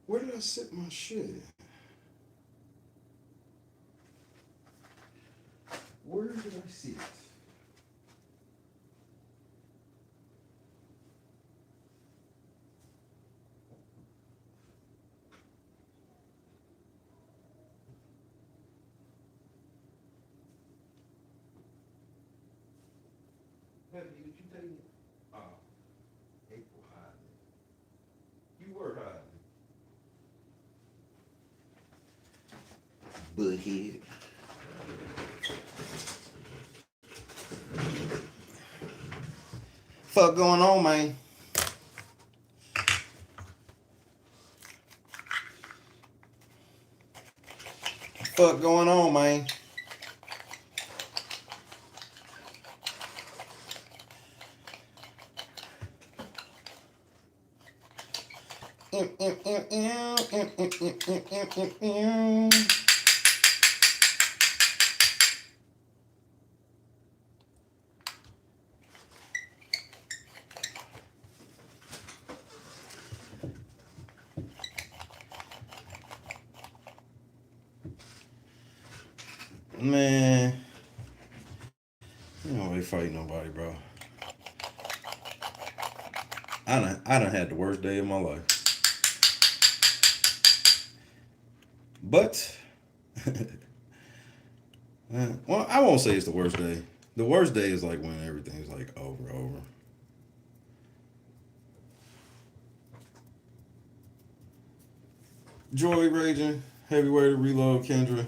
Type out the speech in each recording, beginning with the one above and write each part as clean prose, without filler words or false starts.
Where did I sit my shit? Where did I see it? Did you take it? Oh, April hiding. You were hiding. Butthead. Fuck going on, man? Fuck going on, man? Man, you don't really fight nobody, bro. I done had the worst day of my life. But, well, I won't say it's the worst day. The worst day is like when everything's like over. Joy Raging, Heavyweight Reload, Kendra.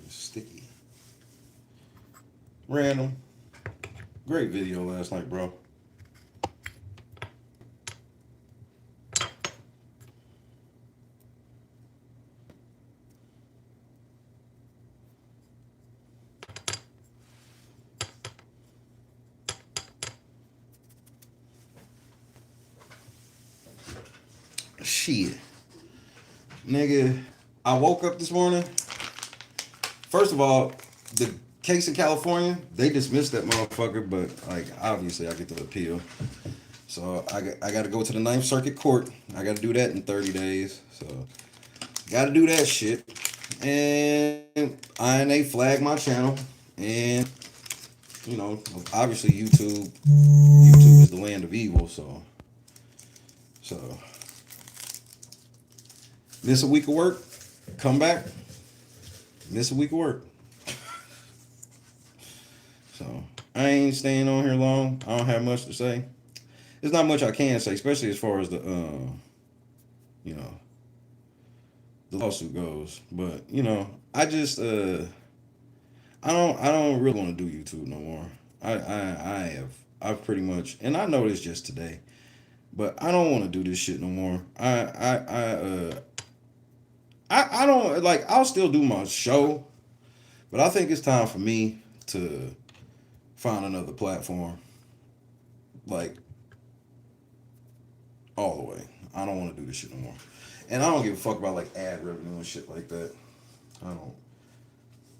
Sticky. Random. Great video last night, bro. Shit. Nigga, I woke up this morning. First of all, the case in California, they dismissed that motherfucker, but like obviously I get to appeal. So I got to go to the Ninth Circuit Court. I got to do that in 30 days. So got to do that shit. And INA flagged my channel. And, you know, obviously YouTube is the land of evil. So miss a week of work, come back, miss a week of work. So I ain't staying on here long. I don't have much to say. There's not much I can say, especially as far as the you know, the lawsuit goes. But you know, I don't really want to do YouTube no more. I've pretty much, and I know this just today, but I don't want to do this shit no more. I don't like. I'll still do my show, but I think it's time for me to find another platform. Like all the way. I don't want to do this shit no more. And I don't give a fuck about like ad revenue and shit like that. I don't.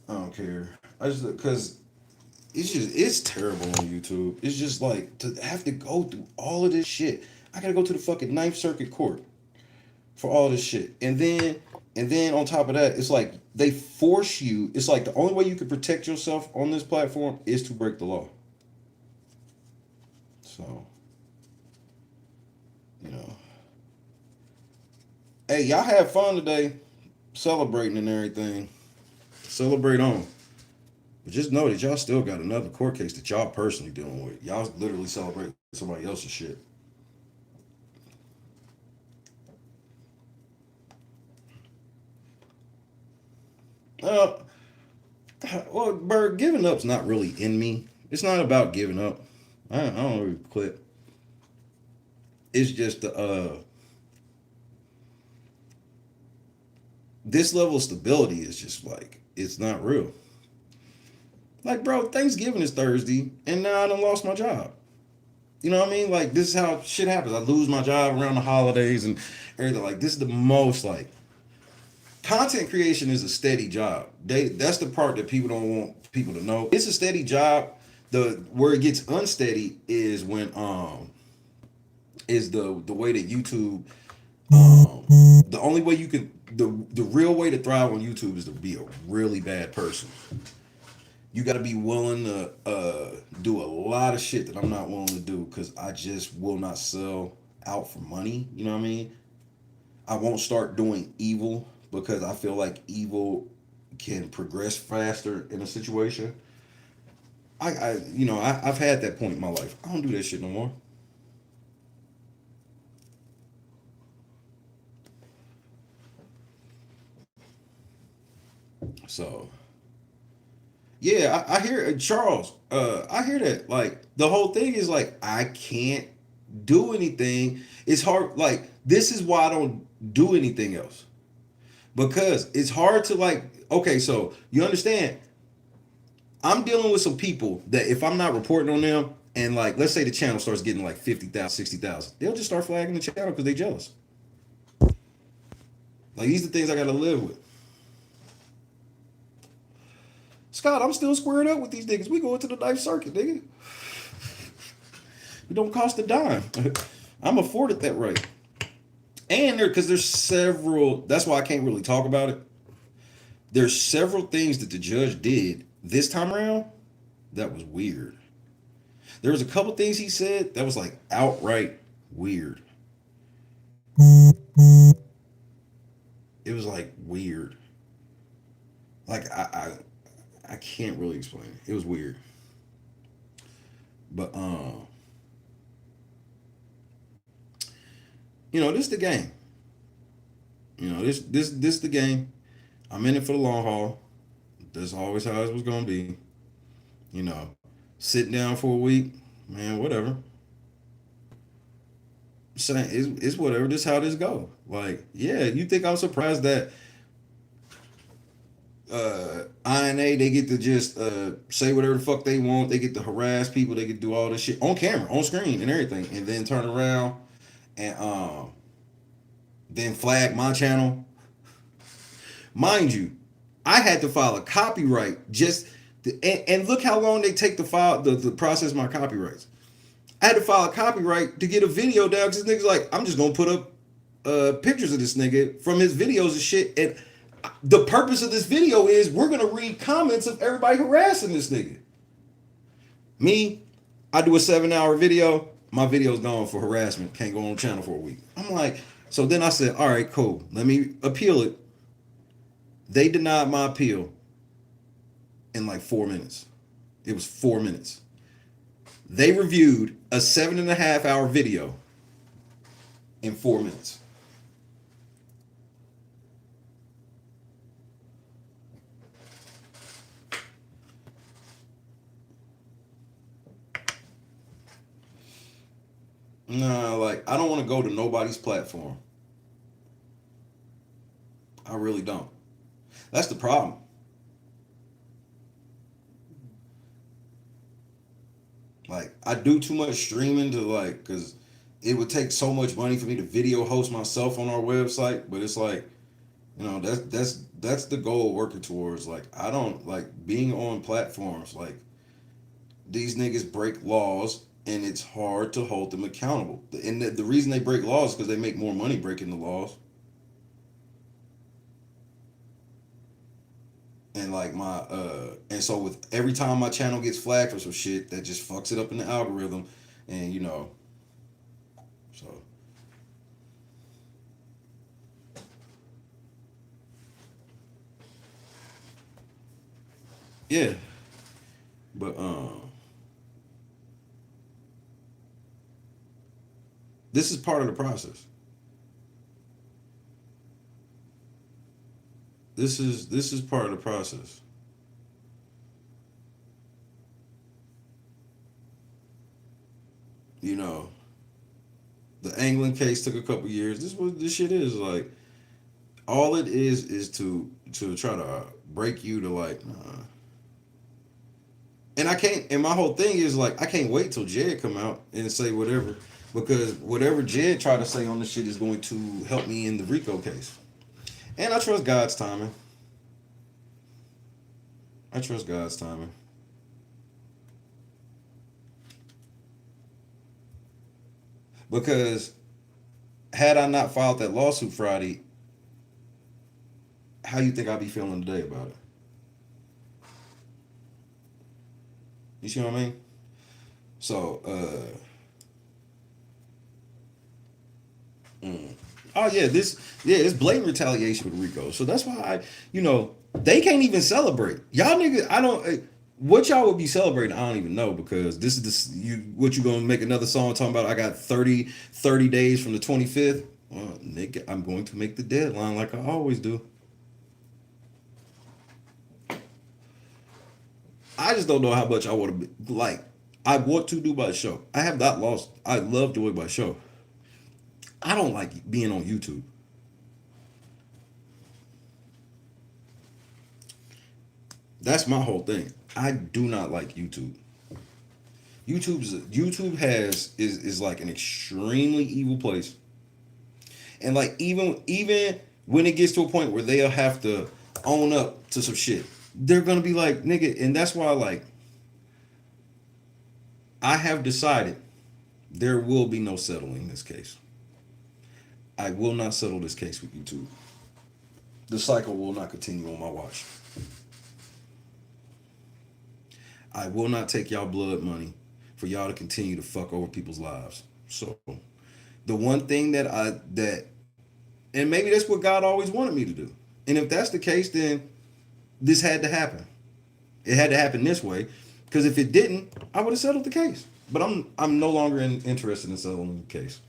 I don't care. I just because it's terrible on YouTube. It's just like to have to go through all of this shit. I gotta go to the fucking Ninth Circuit Court for all this shit, and then on top of that, it's like they force you. It's like the only way you can protect yourself on this platform is to break the law. So you know, hey, y'all have fun today, celebrating and everything. Celebrate on. But just know that y'all still got another court case that y'all personally dealing with. Y'all literally celebrate somebody else's shit. Uh, well, Bird, giving up's not really in me. It's not about giving up. I don't really quit. It's just this level of stability is just like it's not real. Like, bro, Thanksgiving is Thursday, and now I done lost my job. You know what I mean? Like, this is how shit happens. I lose my job around the holidays and everything. Like, this is the most like content creation is a steady job. That's the part that people don't want people to know. It's a steady job The where it gets unsteady is when is the way that YouTube the only way you can the real way to thrive on YouTube is to be a really bad person. You got to be willing to do a lot of shit that I'm not willing to do because I just will not sell out for money. You know what I mean? I won't start doing evil because I feel like evil can progress faster in a situation. I've had that point in my life. I don't do that shit no more. So yeah, I hear Charles. I hear that. Like the whole thing is like I can't do anything. It's hard. Like this is why I don't do anything else because it's hard to like. Okay, so you understand? I'm dealing with some people that if I'm not reporting on them, and like let's say the channel starts getting like 50,000, 60,000, they'll just start flagging the channel because they jealous. Like these are the things I got to live with. Scott, I'm still squared up with these niggas. We going to the Ninth Circuit, nigga. It don't cost a dime. I'm afforded that right. And because there's several, that's why I can't really talk about it. There's several things that the judge did this time around that was weird. There was a couple things he said that was like outright weird. It was like weird. Like I can't really explain it. It was weird. But this is the game. This the game. I'm in it for the long haul. That's always how it was gonna be. You know, sitting down for a week, man, whatever. Saying it's whatever. This how this go. Like, yeah, you think I'm surprised that INA they get to just say whatever the fuck they want. They get to harass people. They get to do all this shit on camera, on screen, and everything, and then turn around and then flag my channel. Mind you, I had to file a copyright and look how long they take to file the process my copyrights. I had to file a copyright to get a video down because this nigga's like, I'm just gonna put up pictures of this nigga from his videos and shit. And the purpose of this video is we're gonna read comments of everybody harassing this nigga. Me, I do a 7-hour video. My video's gone for harassment. Can't go on the channel for a week. I'm like, so then I said, all right, cool. Let me appeal it. They denied my appeal in like 4 minutes. It was 4 minutes. They reviewed a 7.5-hour video in 4 minutes. Nah, like I don't want to go to nobody's platform. I really don't. That's the problem. Like I do too much streaming to like, cause it would take so much money for me to video host myself on our website. But it's like, that's the goal working towards. Like I don't like being on platforms. Like these niggas break laws, and it's hard to hold them accountable. And the reason they break laws is because they make more money breaking the laws. And like and so with every time my channel gets flagged for some shit, that just fucks it up in the algorithm, and so yeah, but this is part of the process. This is part of the process. You know, the England case took a couple years. This what this shit is like. All it is to try to break you to like, and I can't. And my whole thing is like, I can't wait till Jed come out and say whatever, because whatever Jed try to say on this shit is going to help me in the Rico case. And I trust God's timing. I trust God's timing. Because had I not filed that lawsuit Friday, how you think I'd be feeling today about it? You see what I mean? So, oh yeah, it's blatant retaliation with Rico. So that's why they can't even celebrate. Y'all niggas, I don't. What y'all would be celebrating, I don't even know because this is this you what you gonna make another song talking about I got 30 days from the 25th. Well, nigga, I'm going to make the deadline like I always do. I just don't know how much I want to like. I want to do my show. I have not lost. I love doing my show. I don't like being on YouTube. That's my whole thing. I do not like YouTube. YouTube is like an extremely evil place. And like even when it gets to a point where they'll have to own up to some shit, they're gonna be like, nigga, and that's why like I have decided there will be no settling this case. I will not settle this case with YouTube. The cycle will not continue on my watch. I will not take y'all blood money for y'all to continue to fuck over people's lives. So the one thing that and maybe that's what God always wanted me to do. And if that's the case, then this had to happen. It had to happen this way. Because if it didn't, I would have settled the case. But I'm no longer interested in settling the case.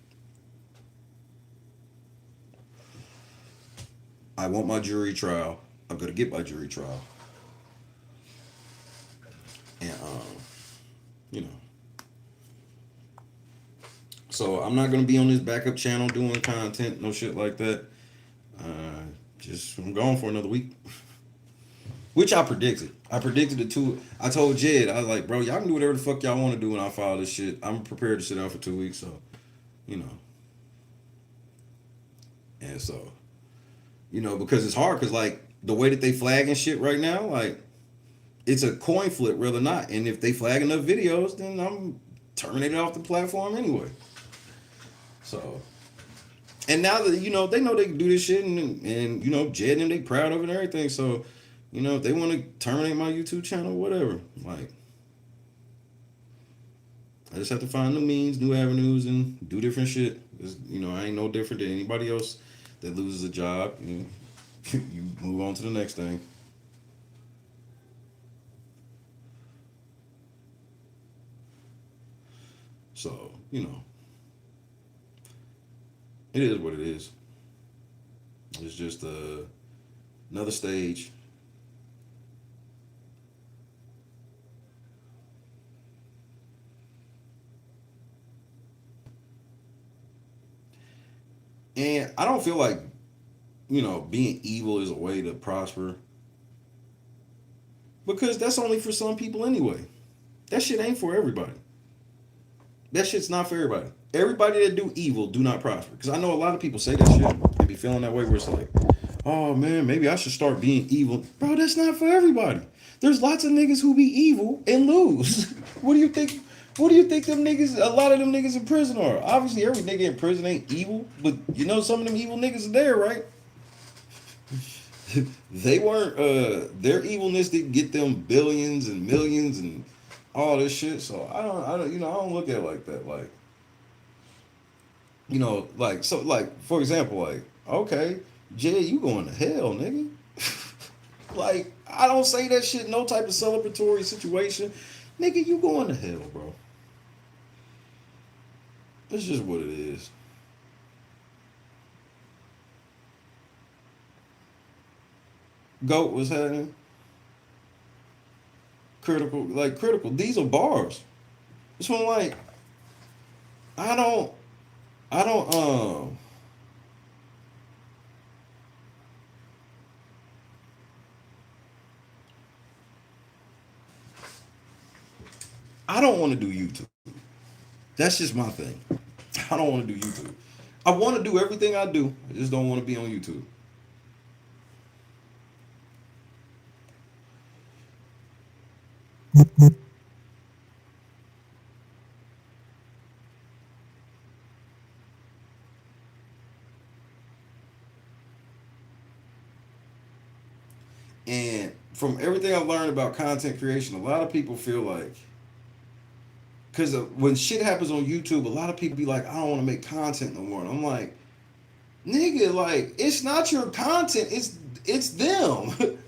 I want my jury trial. I'm gonna get my jury trial. And you know. So I'm not gonna be on this backup channel doing content, no shit like that. Uh, just I'm gone for another week, which I predicted. I predicted it too. I told Jed, I was like, bro, y'all can do whatever the fuck y'all want to do when I file this shit. I'm prepared to sit out for 2 weeks, so you know. And so, because it's hard, because like the way that they flagging shit right now, like it's a coin flip, whether or not. And if they flag enough videos, then I'm terminated off the platform anyway. So, and now that they know they can do this shit, and Jed and they proud of it and everything. So, if they want to terminate my YouTube channel, whatever. Like, I just have to find new means, new avenues, and do different shit. I ain't no different than anybody else that loses a job. You move on to the next thing. So, it is what it is. It's just another stage. And I don't feel like, being evil is a way to prosper. Because that's only for some people anyway. That shit ain't for everybody. That shit's not for everybody. Everybody that do evil do not prosper. Because I know a lot of people say that shit and be feeling that way where it's like, oh man, maybe I should start being evil. Bro, that's not for everybody. There's lots of niggas who be evil and lose. What do you think? What do you think them niggas, a lot of them niggas in prison are? Obviously, every nigga in prison ain't evil, but some of them evil niggas are there, right? They weren't, their evilness didn't get them billions and millions and all this shit. So I don't look at it like that. Like, like, for example, like, okay, Jay, you going to hell, nigga. Like, I don't say that shit no type of celebratory situation. Nigga, you going to hell, bro. That's just what it is. Goat was having critical. These are bars. This one, like, I don't, I don't, I don't want to do YouTube. That's just my thing. I don't want to do YouTube. I want to do everything I do. I just don't want to be on YouTube. from everything I've learned about content creation, a lot of people feel like, because when shit happens on YouTube, a lot of people be like, I don't want to make content no more. And I'm like, nigga, like, it's not your content, it's them.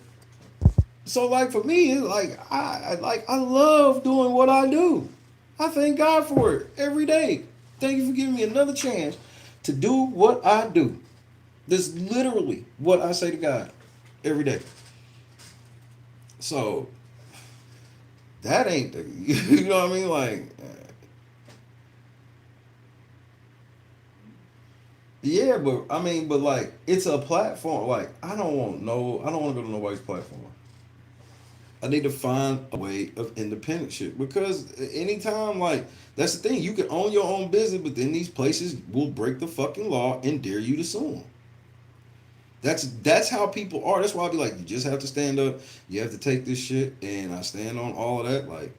So like for me, it's like I love doing what I do. I thank God for it every day. Thank you for giving me another chance to do what I do. This is literally what I say to God every day. So that ain't the, you know what I mean? Like, yeah, but I mean, but like, it's a platform. Like, I don't want to go to nobody's platform. I need to find a way of independent shit because anytime, like, that's the thing, you can own your own business, but then these places will break the fucking law and dare you to sue them. That's how people are. That's why I be like, you just have to stand up. You have to take this shit, and I stand on all of that. Like,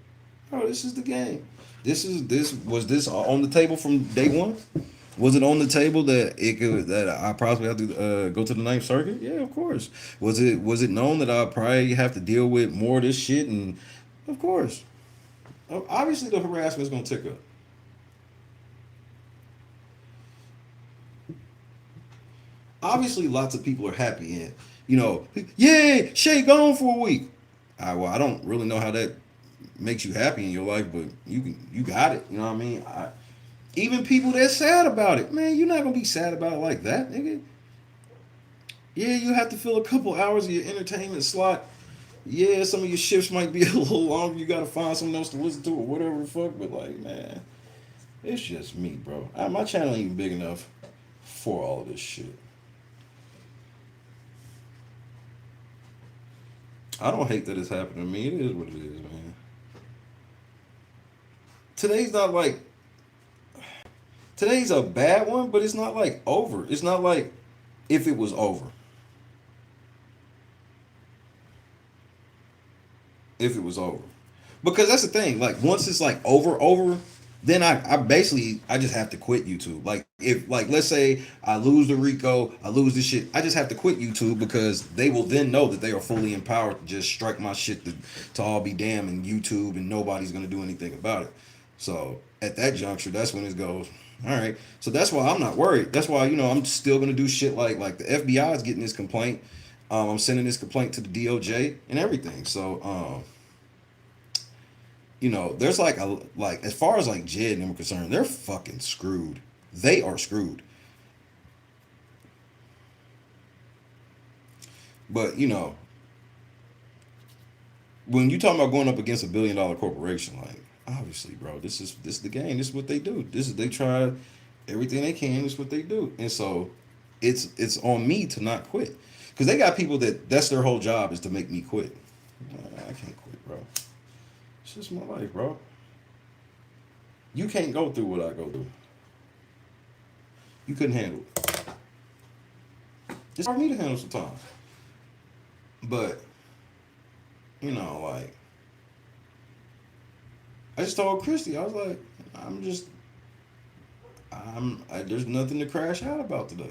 oh, this is the game. This was this on the table from day one. Was it on the table that it could that I probably have to go to the Ninth Circuit? Yeah, of course. Was it known that I probably have to deal with more of this shit? And of course, obviously the harassment is gonna tick up. Obviously, lots of people are happy and yay, Shay gone for a week. Well, I don't really know how that makes you happy in your life, but you got it. You know what I mean? Even people that's sad about it, man, you're not gonna be sad about it like that, nigga. Yeah, you have to fill a couple hours of your entertainment slot. Yeah, some of your shifts might be a little longer. You gotta find something else to listen to or whatever the fuck. But like, man, it's just me, bro. My channel ain't even big enough for all of this shit. I don't hate that it's happening to me. It is what it is, man. Today's not like today's a bad one, but it's not like over. It's not like if it was over. If it was over. Because that's the thing. Like once it's like over, then I basically I just have to quit YouTube. Like if like let's say I lose the Rico, I lose this shit, I just have to quit YouTube because they will then know that they are fully empowered to just strike my shit to all be damned in YouTube and nobody's gonna do anything about it. So at that juncture, that's when it goes. All right. So that's why I'm not worried. That's why I'm still gonna do shit like the FBI is getting this complaint. I'm sending this complaint to the DOJ and everything. So there's like as far as like Jed and them are concerned, they're fucking screwed. They are screwed. But when you talking about going up against $1 billion corporation, like obviously, bro, this is the game. This is what they do. This is they try everything they can. This is what they do. And so it's on me to not quit because they got people that's their whole job is to make me quit. I can't quit, bro. It's just my life, bro. You can't go through what I go through. You couldn't handle it. It's hard for me to handle sometimes. But, like, I just told Christy, I was like, I'm just, there's nothing to crash out about today.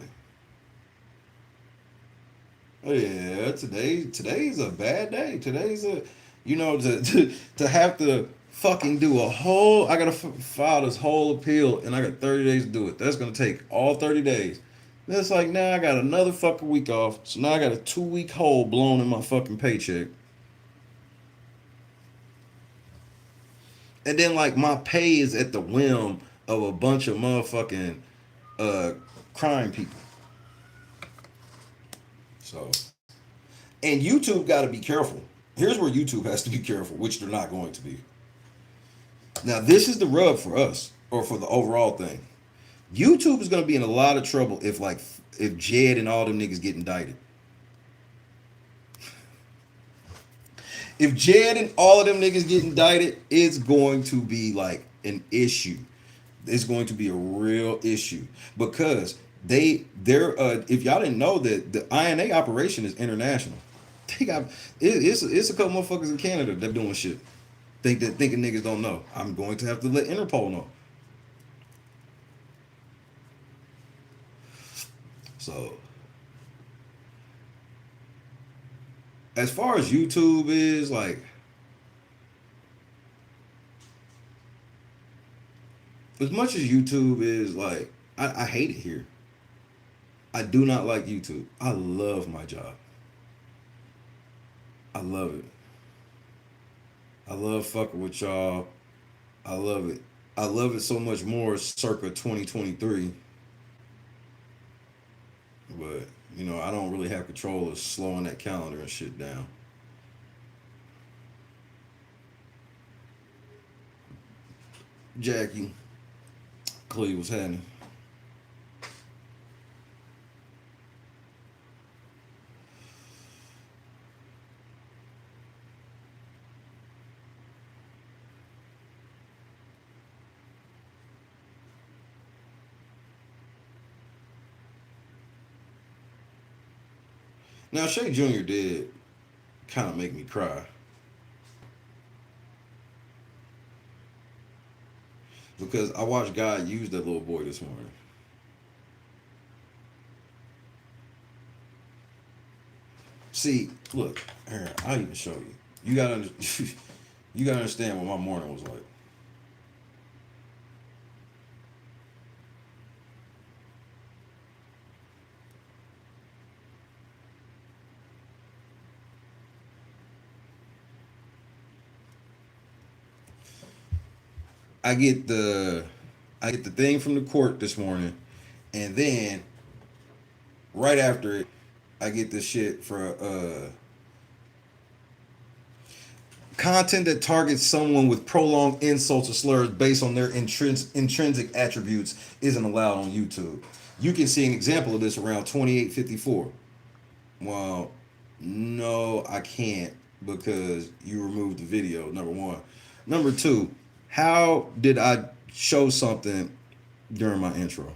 Oh, yeah, today's a bad day. Today's a, to have to fucking do a whole, I gotta file this whole appeal and I got 30 days to do it. That's gonna take all 30 days. Then it's like, now I got another fucking week off. So now I got a 2 week hole blown in my fucking paycheck. And then like my pay is at the whim of a bunch of motherfucking uh crime people. So and YouTube got to be careful. Here's where YouTube has to be careful, which they're not going to be. Now this is the rub for us or for the overall thing. YouTube is going to be in a lot of trouble if Jed and all them niggas get indicted. If Jed and all of them niggas get indicted, it's going to be like an issue. It's going to be a real issue because they're if y'all didn't know that the INA operation is international. They got it's a couple motherfuckers in Canada that doing shit. Thinking niggas don't know. I'm going to have to let Interpol know. So as far as YouTube is, like, as much as YouTube is, like, I hate it here. I do not like YouTube. I love my job. I love it. I love fucking with y'all. I love it. I love it so much more circa 2023. But, I don't really have control of slowing that calendar and shit down. Jackie, Cleve, what's happening? Now, Shay Jr. did kind of make me cry because I watched God use that little boy this morning. See, look, here, I'll even show you. You gotta, you gotta understand what my morning was like. I get the, I get the thing from the court this morning, and then right after it, I get this shit for content that targets someone with prolonged insults or slurs based on their intrinsic attributes isn't allowed on YouTube. You can see an example of this around 2854. Well, no, I can't because you removed the video, number one. Number two, how did I show something during my intro?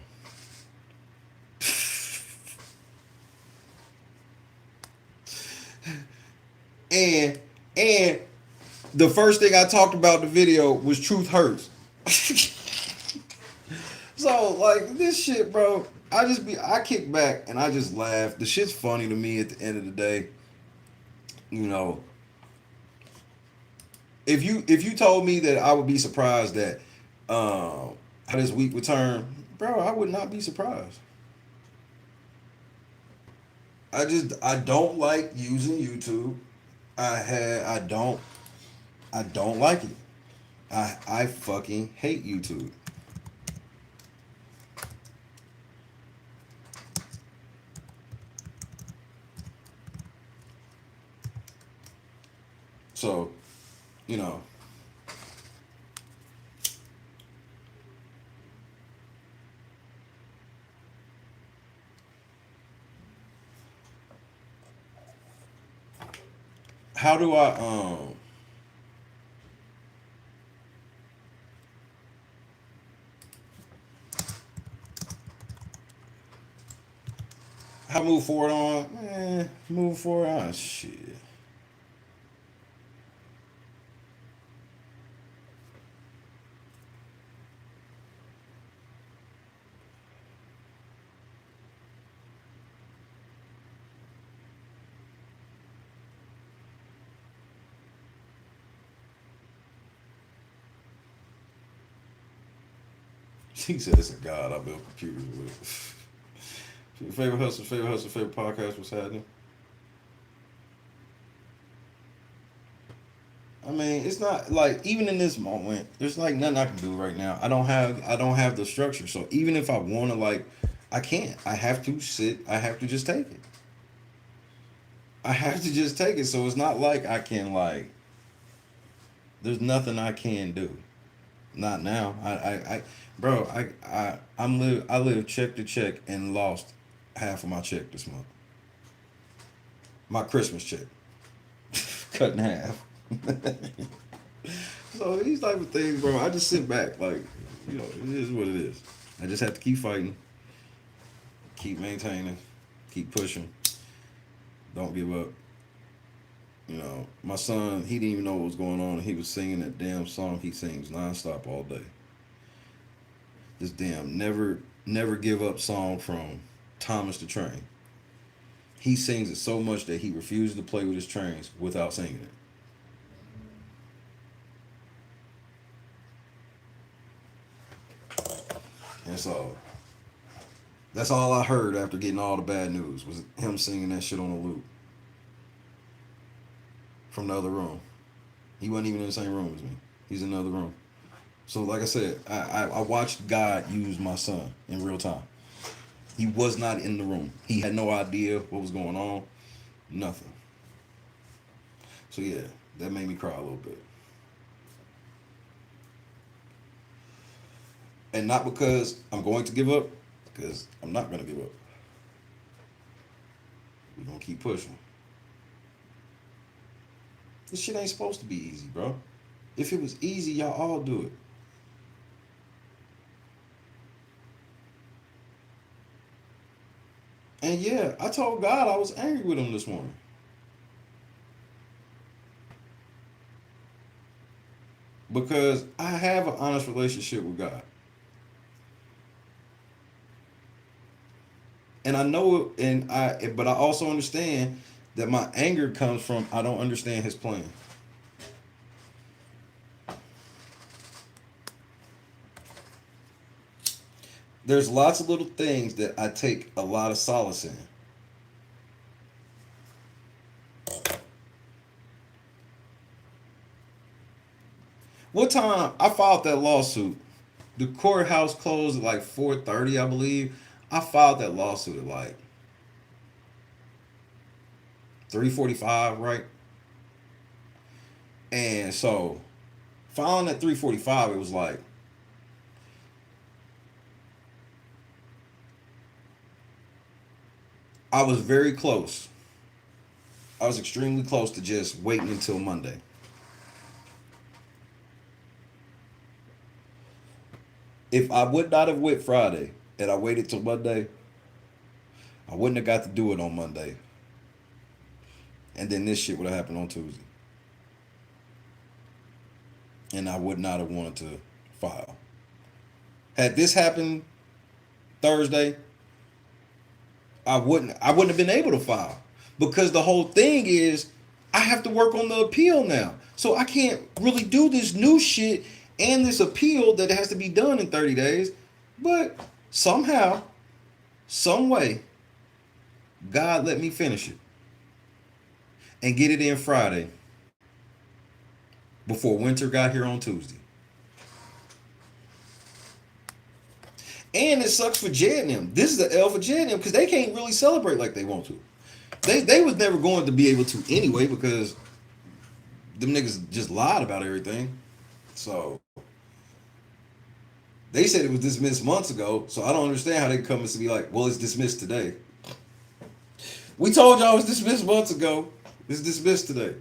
And and the first thing I talked about in the video was truth hurts. So like this shit, bro. I kick back and I just laugh. The shit's funny to me at the end of the day. You know, if you told me that I would be surprised that how this week would turn, bro, I would not be surprised. I don't like using YouTube. I don't like it. I fucking hate YouTube. So, you know, how do I move forward on? Move forward on shit. He said it's a god I built computers with. Favorite hustle, favorite podcast, what's happening? I mean, it's not like even in this moment, there's like nothing I can do right now. I don't have the structure. So even if I wanna like I can't. I have to sit, I have to just take it. I have to just take it. So it's not like I can like there's nothing I can do. Not now. Bro, I live check to check and lost half of my check this month. My Christmas check. Cut in half. So these type of things, bro, I just sit back like, it is what it is. I just have to keep fighting, keep maintaining, keep pushing. Don't give up. My son, he didn't even know what was going on. He was singing that damn song he sings nonstop all day. This damn never give up song from Thomas the Train. He sings it so much that he refuses to play with his trains without singing it. And so that's all I heard after getting all the bad news was him singing that shit on a loop from the other room. He wasn't even in the same room as me. He's in another room. So like I said, I watched God use my son in real time. He was not in the room. He had no idea what was going on. Nothing. So yeah, that made me cry a little bit. And not because I'm going to give up, because I'm not going to give up. We're going to keep pushing. This shit ain't supposed to be easy, bro. If it was easy, y'all all do it. And yeah, I told God I was angry with him this morning. Because I have an honest relationship with God. And I know but I also understand that my anger comes from I don't understand his plan. There's lots of little things that I take a lot of solace in. What time I filed that lawsuit, the courthouse closed at like 4:30, I believe. I filed that lawsuit at like 3:45, right? And so filing at 3:45, it was like I was very close. I was extremely close to just waiting until Monday. If I would not have wait Friday and I waited till Monday, I wouldn't have got to do it on Monday. And then this shit would have happened on Tuesday. And I would not have wanted to file. Had this happened Thursday, I wouldn't have been able to file. Because the whole thing is I have to work on the appeal now. So I can't really do this new shit and this appeal that has to be done in 30 days. But somehow, some way, God let me finish it and get it in Friday before winter got here on Tuesday. And it sucks for Jed and them. This is the L for Jed and them because they can't really celebrate like they want to. They was never going to be able to anyway because them niggas just lied about everything. So they said it was dismissed months ago. So I don't understand how they come and be like, well, it's dismissed today. We told y'all it was dismissed months ago. It's dismissed today.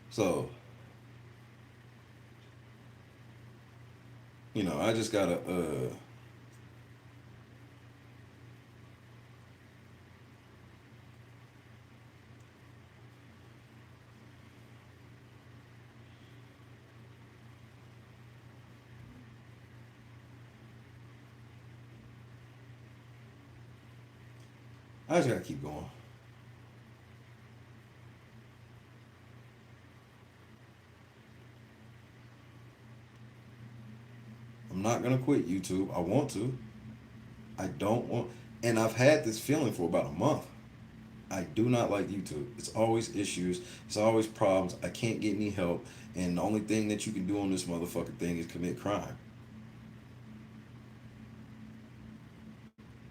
So, I just gotta I just gotta keep going. I'm not gonna quit YouTube. I want to. I don't want, and I've had this feeling for about a month. I do not like YouTube. It's always issues. It's always problems. I can't get any help, and the only thing that you can do on this motherfucking thing is commit crime.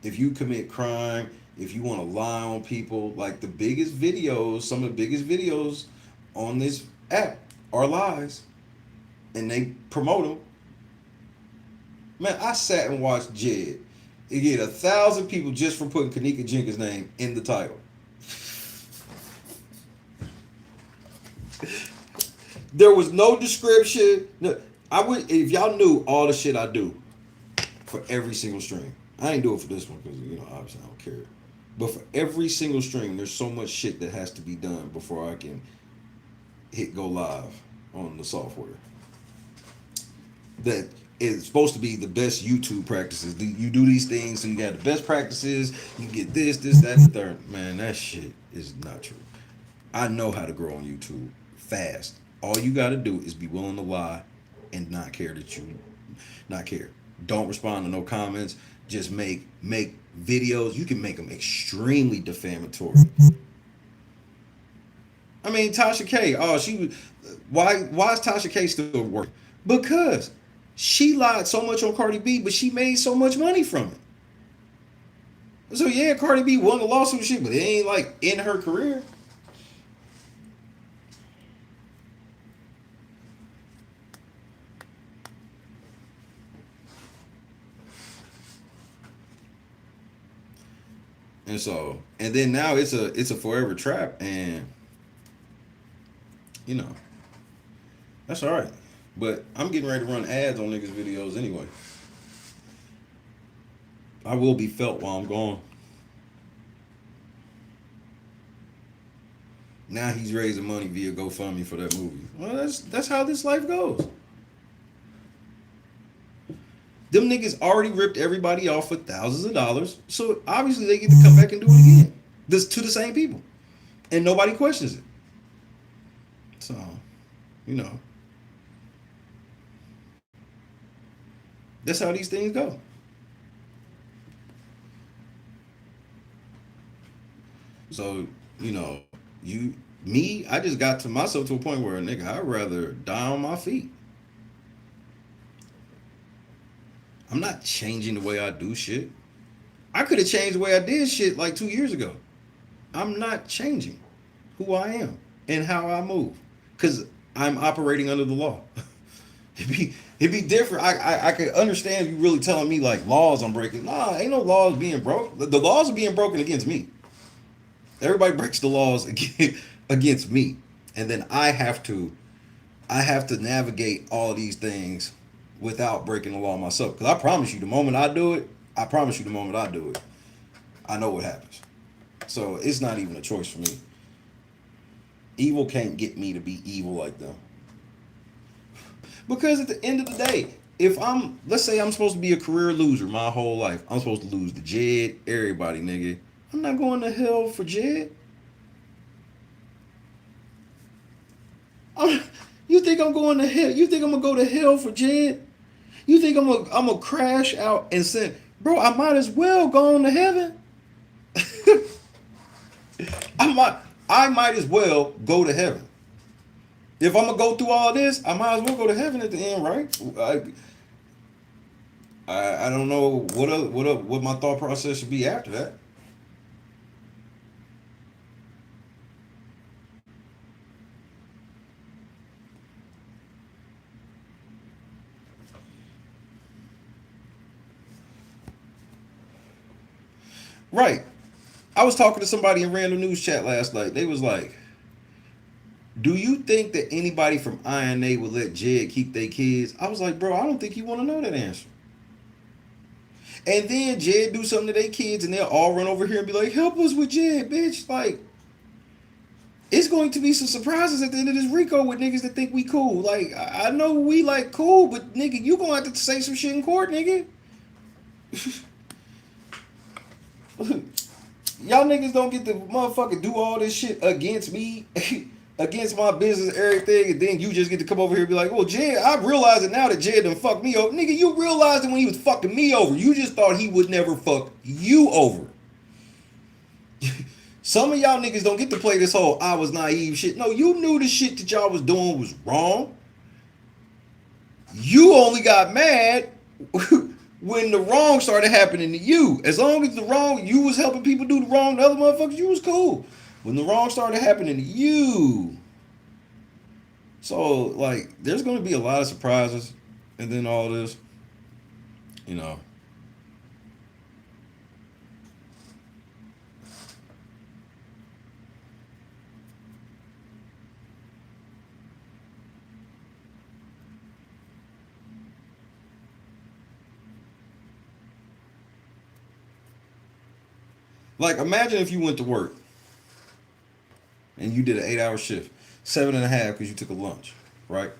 If you commit crime, if you want to lie on people, like the biggest videos, some of the biggest videos on this app are lies, and they promote them. Man, I sat and watched Jed. It get 1,000 people just for putting Kanika Jenkins' name in the title. There was no description. No, I would if y'all knew all the shit I do for every single stream. I ain't do it for this one because obviously I don't care. But for every single stream, there's so much shit that has to be done before I can hit go live on the software. That it's supposed to be the best YouTube practices. You do these things, so you got the best practices. You get this, that, and the third. Man, that shit is not true. I know how to grow on YouTube fast. All you got to do is be willing to lie and not care that you not care. Don't respond to no comments. Just make videos. You can make them extremely defamatory. I mean, Tasha K. Oh, she was. Why is Tasha K still working? Because she lied so much on Cardi B, but she made so much money from it. So yeah, Cardi B won the lawsuit and shit, but it ain't like in her career. And so, and then now it's a forever trap, and you know that's all right. But I'm getting ready to run ads on niggas' videos anyway. I will be felt while I'm gone. Now he's raising money via GoFundMe for that movie. Well, that's how this life goes. Them niggas already ripped everybody off for thousands of dollars, so obviously they get to come back and do it again. This to the same people, and nobody questions it. So, you know, that's how these things go. So, you know, I just got to myself to a point where, nigga, I'd rather die on my feet. I'm not changing the way I do shit. I could have changed the way I did shit like 2 years ago. I'm not changing who I am and how I move because I'm operating under the law. It'd be different. I could understand you really telling me like laws I'm breaking. Nah, ain't no laws being broke. The laws are being broken against me. Everybody breaks the laws against me, and then I have to navigate all these things without breaking the law myself. Because I promise you, the moment I do it, I know what happens. So it's not even a choice for me. Evil can't get me to be evil like them. Because at the end of the day, if let's say I'm supposed to be a career loser my whole life, I'm supposed to lose to Jed, everybody, nigga. I'm not going to hell for Jed. I'm, you think I'm going to hell? You think I'm gonna go to hell for Jed? You think I'm gonna crash out and say, bro, I might as well go on to heaven. I might as well go to heaven. If I'm gonna go through all this, I might as well go to heaven at the end, right? I don't know what my thought process should be after that. Right. I was talking to somebody in random news chat last night. They was like, "Do you think that anybody from INA would let Jed keep their kids?" I was like, "Bro, I don't think you want to know that answer." And then Jed do something to their kids, and they'll all run over here and be like, "Help us with Jed, bitch!" Like, it's going to be some surprises at the end of this Rico with niggas that think we cool. Like, I know we like cool, but nigga, you gonna have to say some shit in court, nigga. Y'all niggas don't get to motherfucker do all this shit against me, against my business, everything, and then you just get to come over here and be like, well, Jed, I realize it now that Jed done fucked me over. Nigga, you realized it when he was fucking me over. You just thought he would never fuck you over. Some of y'all niggas don't get to play this whole I was naive shit. No, you knew the shit that y'all was doing was wrong. You only got mad when the wrong started happening to you. As long as the wrong, you was helping people do the wrong to other motherfuckers, you was cool. When the wrong started happening to you. So, like, there's going to be a lot of surprises. And then all this, you know. Like, imagine if you went to work and you did an 8-hour shift, 7.5 because you took a lunch, right?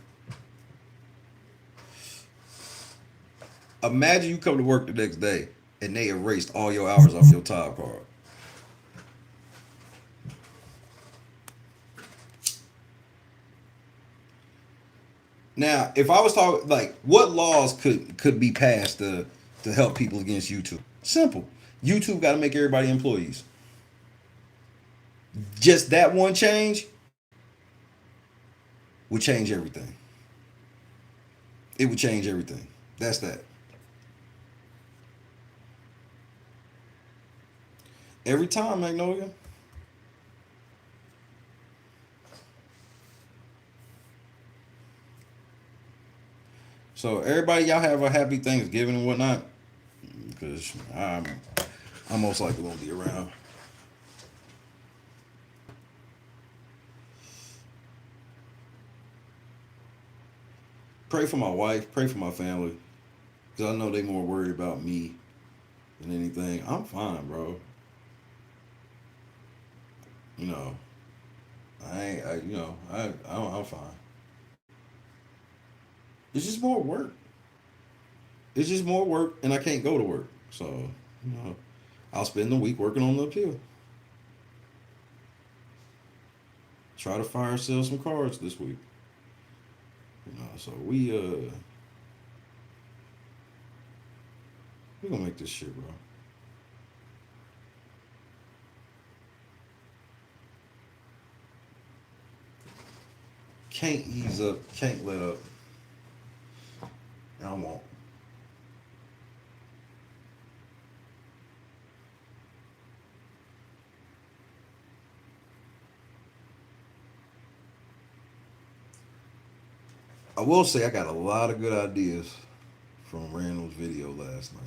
Imagine you come to work the next day and they erased all your hours off your time card. Now, if I was talking like what laws could be passed to help people against YouTube? Simple. YouTube got to make everybody employees. Just that one change would change everything. It would change everything. That's that. Every time, Magnolia. So everybody, y'all have a happy Thanksgiving and whatnot, because I'm most likely gonna be around. Pray for my wife. Pray for my family, because I know they more worried about me than anything. I'm fine, bro. You know, I ain't. I'm fine. It's just more work. It's just more work, and I can't go to work. So, you know, I'll spend the week working on the appeal. Try to fire sell some cards this week. You know, so we gonna make this shit, bro. Can't ease up. Can't let up. And I won't. I will say I got a lot of good ideas from Randall's video last night.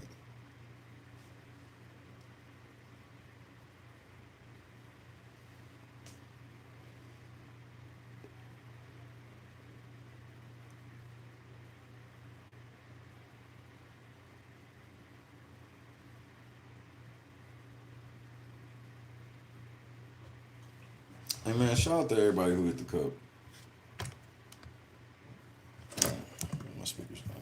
Hey man, shout out to everybody who hit the cup. My speakers now.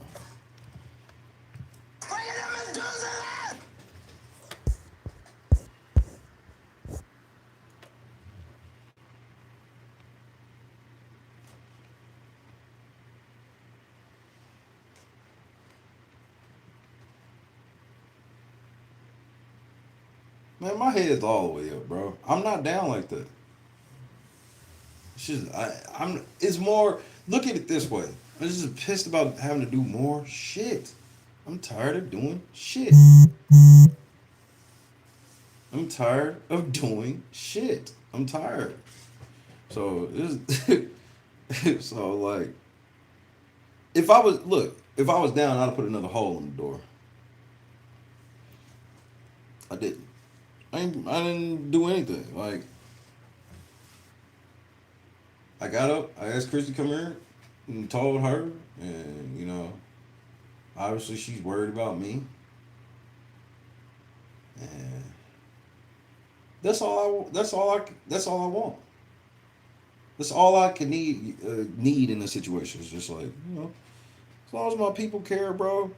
Man, my head's all the way up, bro. I'm not down like that. It's just I'm. It's more. Look at it this way. I'm just pissed about having to do more shit. I'm tired of doing shit. I'm tired of doing shit. I'm tired. So so like, if I was down, I'd have put another hole in the door. I didn't. I didn't do anything. Like, I got up, I asked Chris to come here, and told her, and obviously she's worried about me, and that's all I want. That's all I can need in a situation. It's just like, as long as my people care, bro.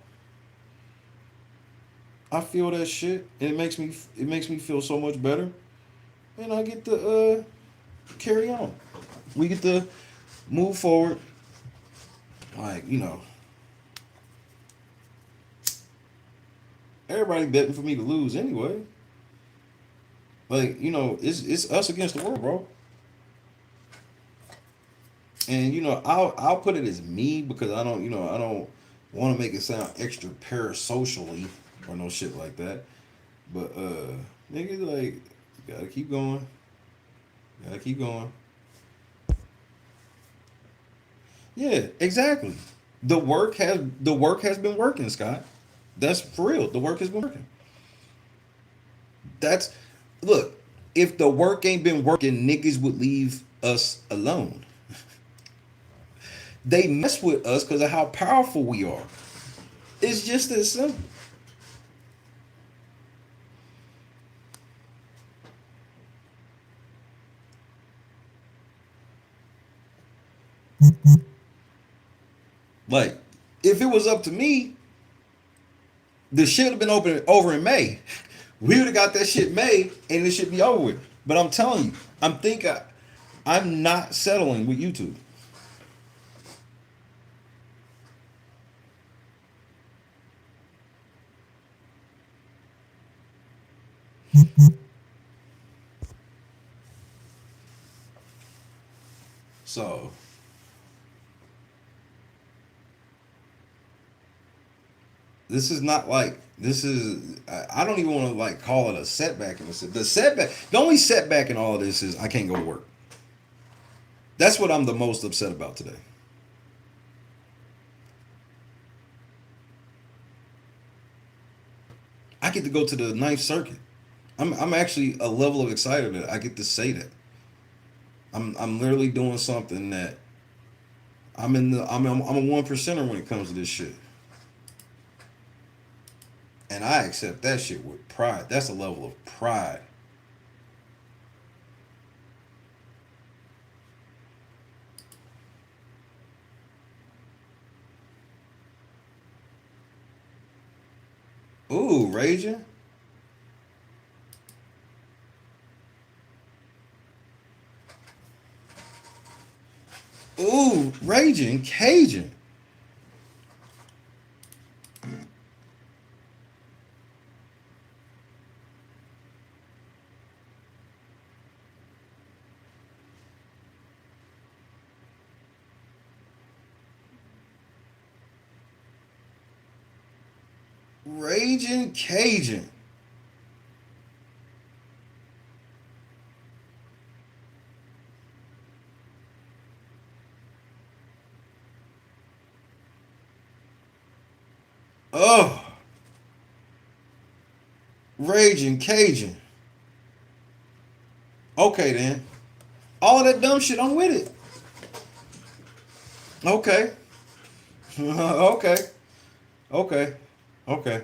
I feel that shit, and it makes me feel so much better, and I get to carry on. We get to move forward. Like, everybody betting for me to lose anyway. Like, it's us against the world, bro. And I'll put it as me, because I don't want to make it sound extra parasocially or no shit like that. But nigga, like, gotta keep going. Gotta keep going. Yeah, exactly. The work has been working, Scott. That's for real. The work has been working. That's Look, if the work ain't been working, niggas would leave us alone. They mess with us because of how powerful we are. It's just as simple. Like, if it was up to me, The shit would have been open over in May. We would have got that shit made, and it should be over with. But I'm telling you, I'm not settling with YouTube. So this is not like this is. I don't even want to like call it a setback. In the setback, the only setback in all of this is I can't go to work. That's what I'm the most upset about today. I get to go to the Ninth Circuit. I'm actually a level of excited that I get to say that. I'm literally doing something that I'm a one percenter when it comes to this shit, and I accept that shit with pride. That's a level of pride. Ooh, raging. Ooh, raging Cajun. Raging Cajun. Oh, raging Cajun. Okay then. All of that dumb shit, I'm with it. Okay. Okay. Okay. Okay.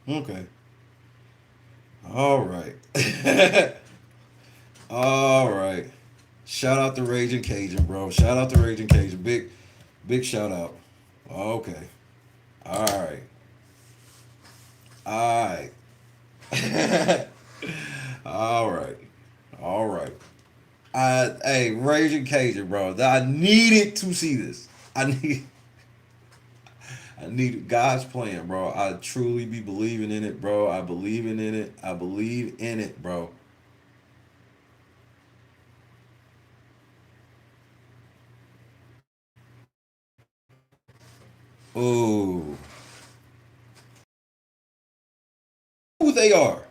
Okay. All right. All right. Shout out to Raging Cajun, bro. Shout out to Raging Cajun. Big shout out. Okay. All right. All right. All right. All right. Hey, Raging Cajun, bro. I needed to see this. I needed God's plan, bro. I truly be believing in it, bro. I believe in it. I believe in it, bro. Ooh. Who they are.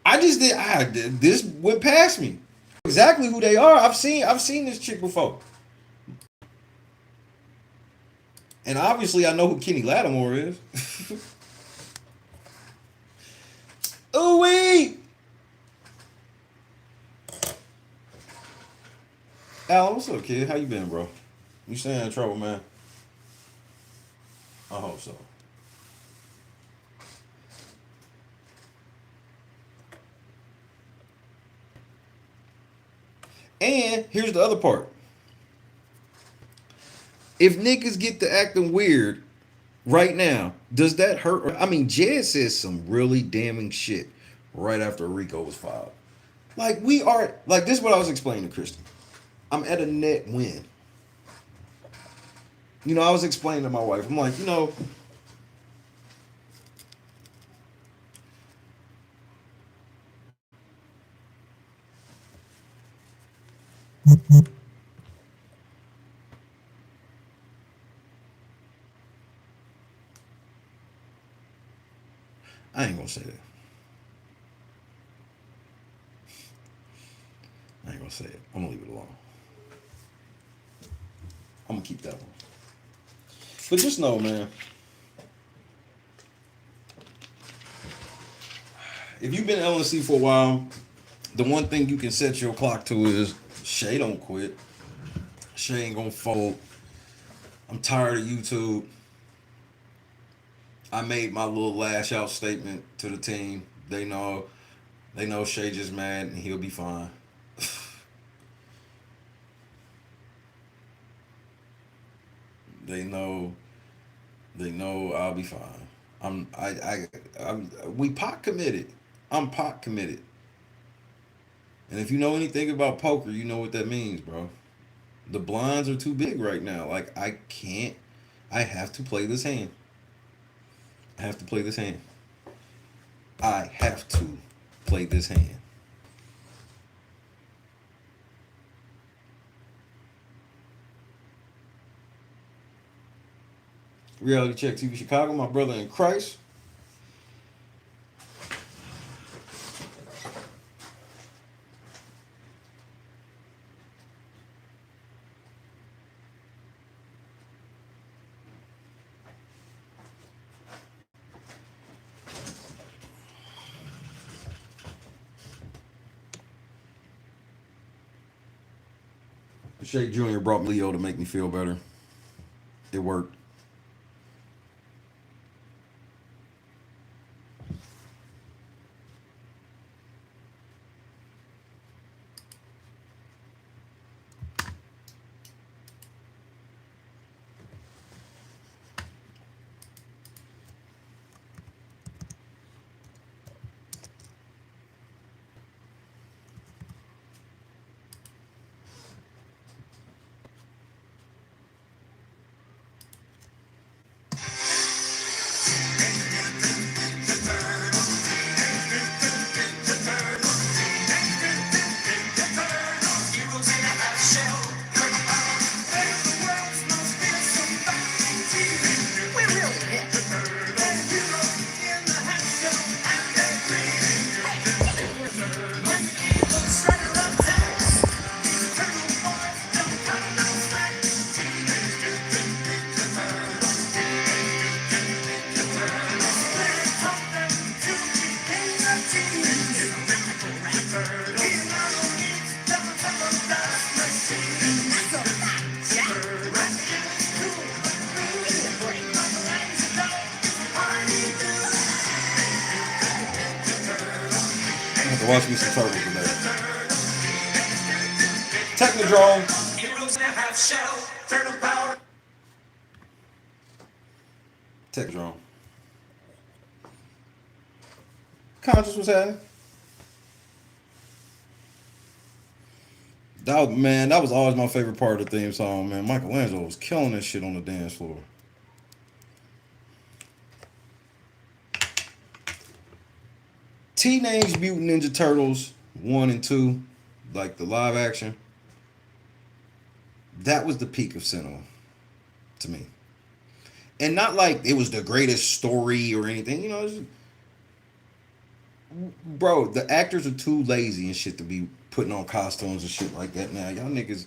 This went past me. Exactly who they are. I've seen this chick before. And obviously I know who Kenny Lattimore is. Ooh wee! Alan, what's up, kid? How you been, bro? You staying in trouble, man? I hope so. And here's the other part. If niggas get to acting weird right now, does that hurt? I mean, Jed says some really damning shit right after Rico was filed. Like we are like this is what I was explaining to Kristen. I'm at a net win. I was explaining to my wife. I'm like, I ain't gonna say that. I ain't gonna say it. I'm gonna leave it alone. I'm gonna keep that one. But just know, man, if you've been LNC for a while, the one thing you can set your clock to is Shay don't quit. Shay ain't gonna fold. I'm tired of YouTube. I made my little lash out statement to the team. They know Shay just mad and he'll be fine. They know they know I'll be fine. We pot committed. I'm pot committed. And if you know anything about poker, you know what that means, bro. The blinds are too big right now. Like I can't. I have to play this hand. I have to play this hand. I have to play this hand. Reality Check TV Chicago, my brother in Christ. Shake Jr. brought Leo to make me feel better. It worked. I have to watch me some turtles today. Technodrome. Technodrome. Conscious was happening. That was always my favorite part of the theme song, man. Michelangelo was killing this shit on the dance floor. Teenage Mutant Ninja Turtles 1 and 2, like the live action, that was the peak of cinema to me. And not like it was the greatest story or anything, bro, the actors are too lazy and shit to be putting on costumes and shit like that now. Y'all niggas.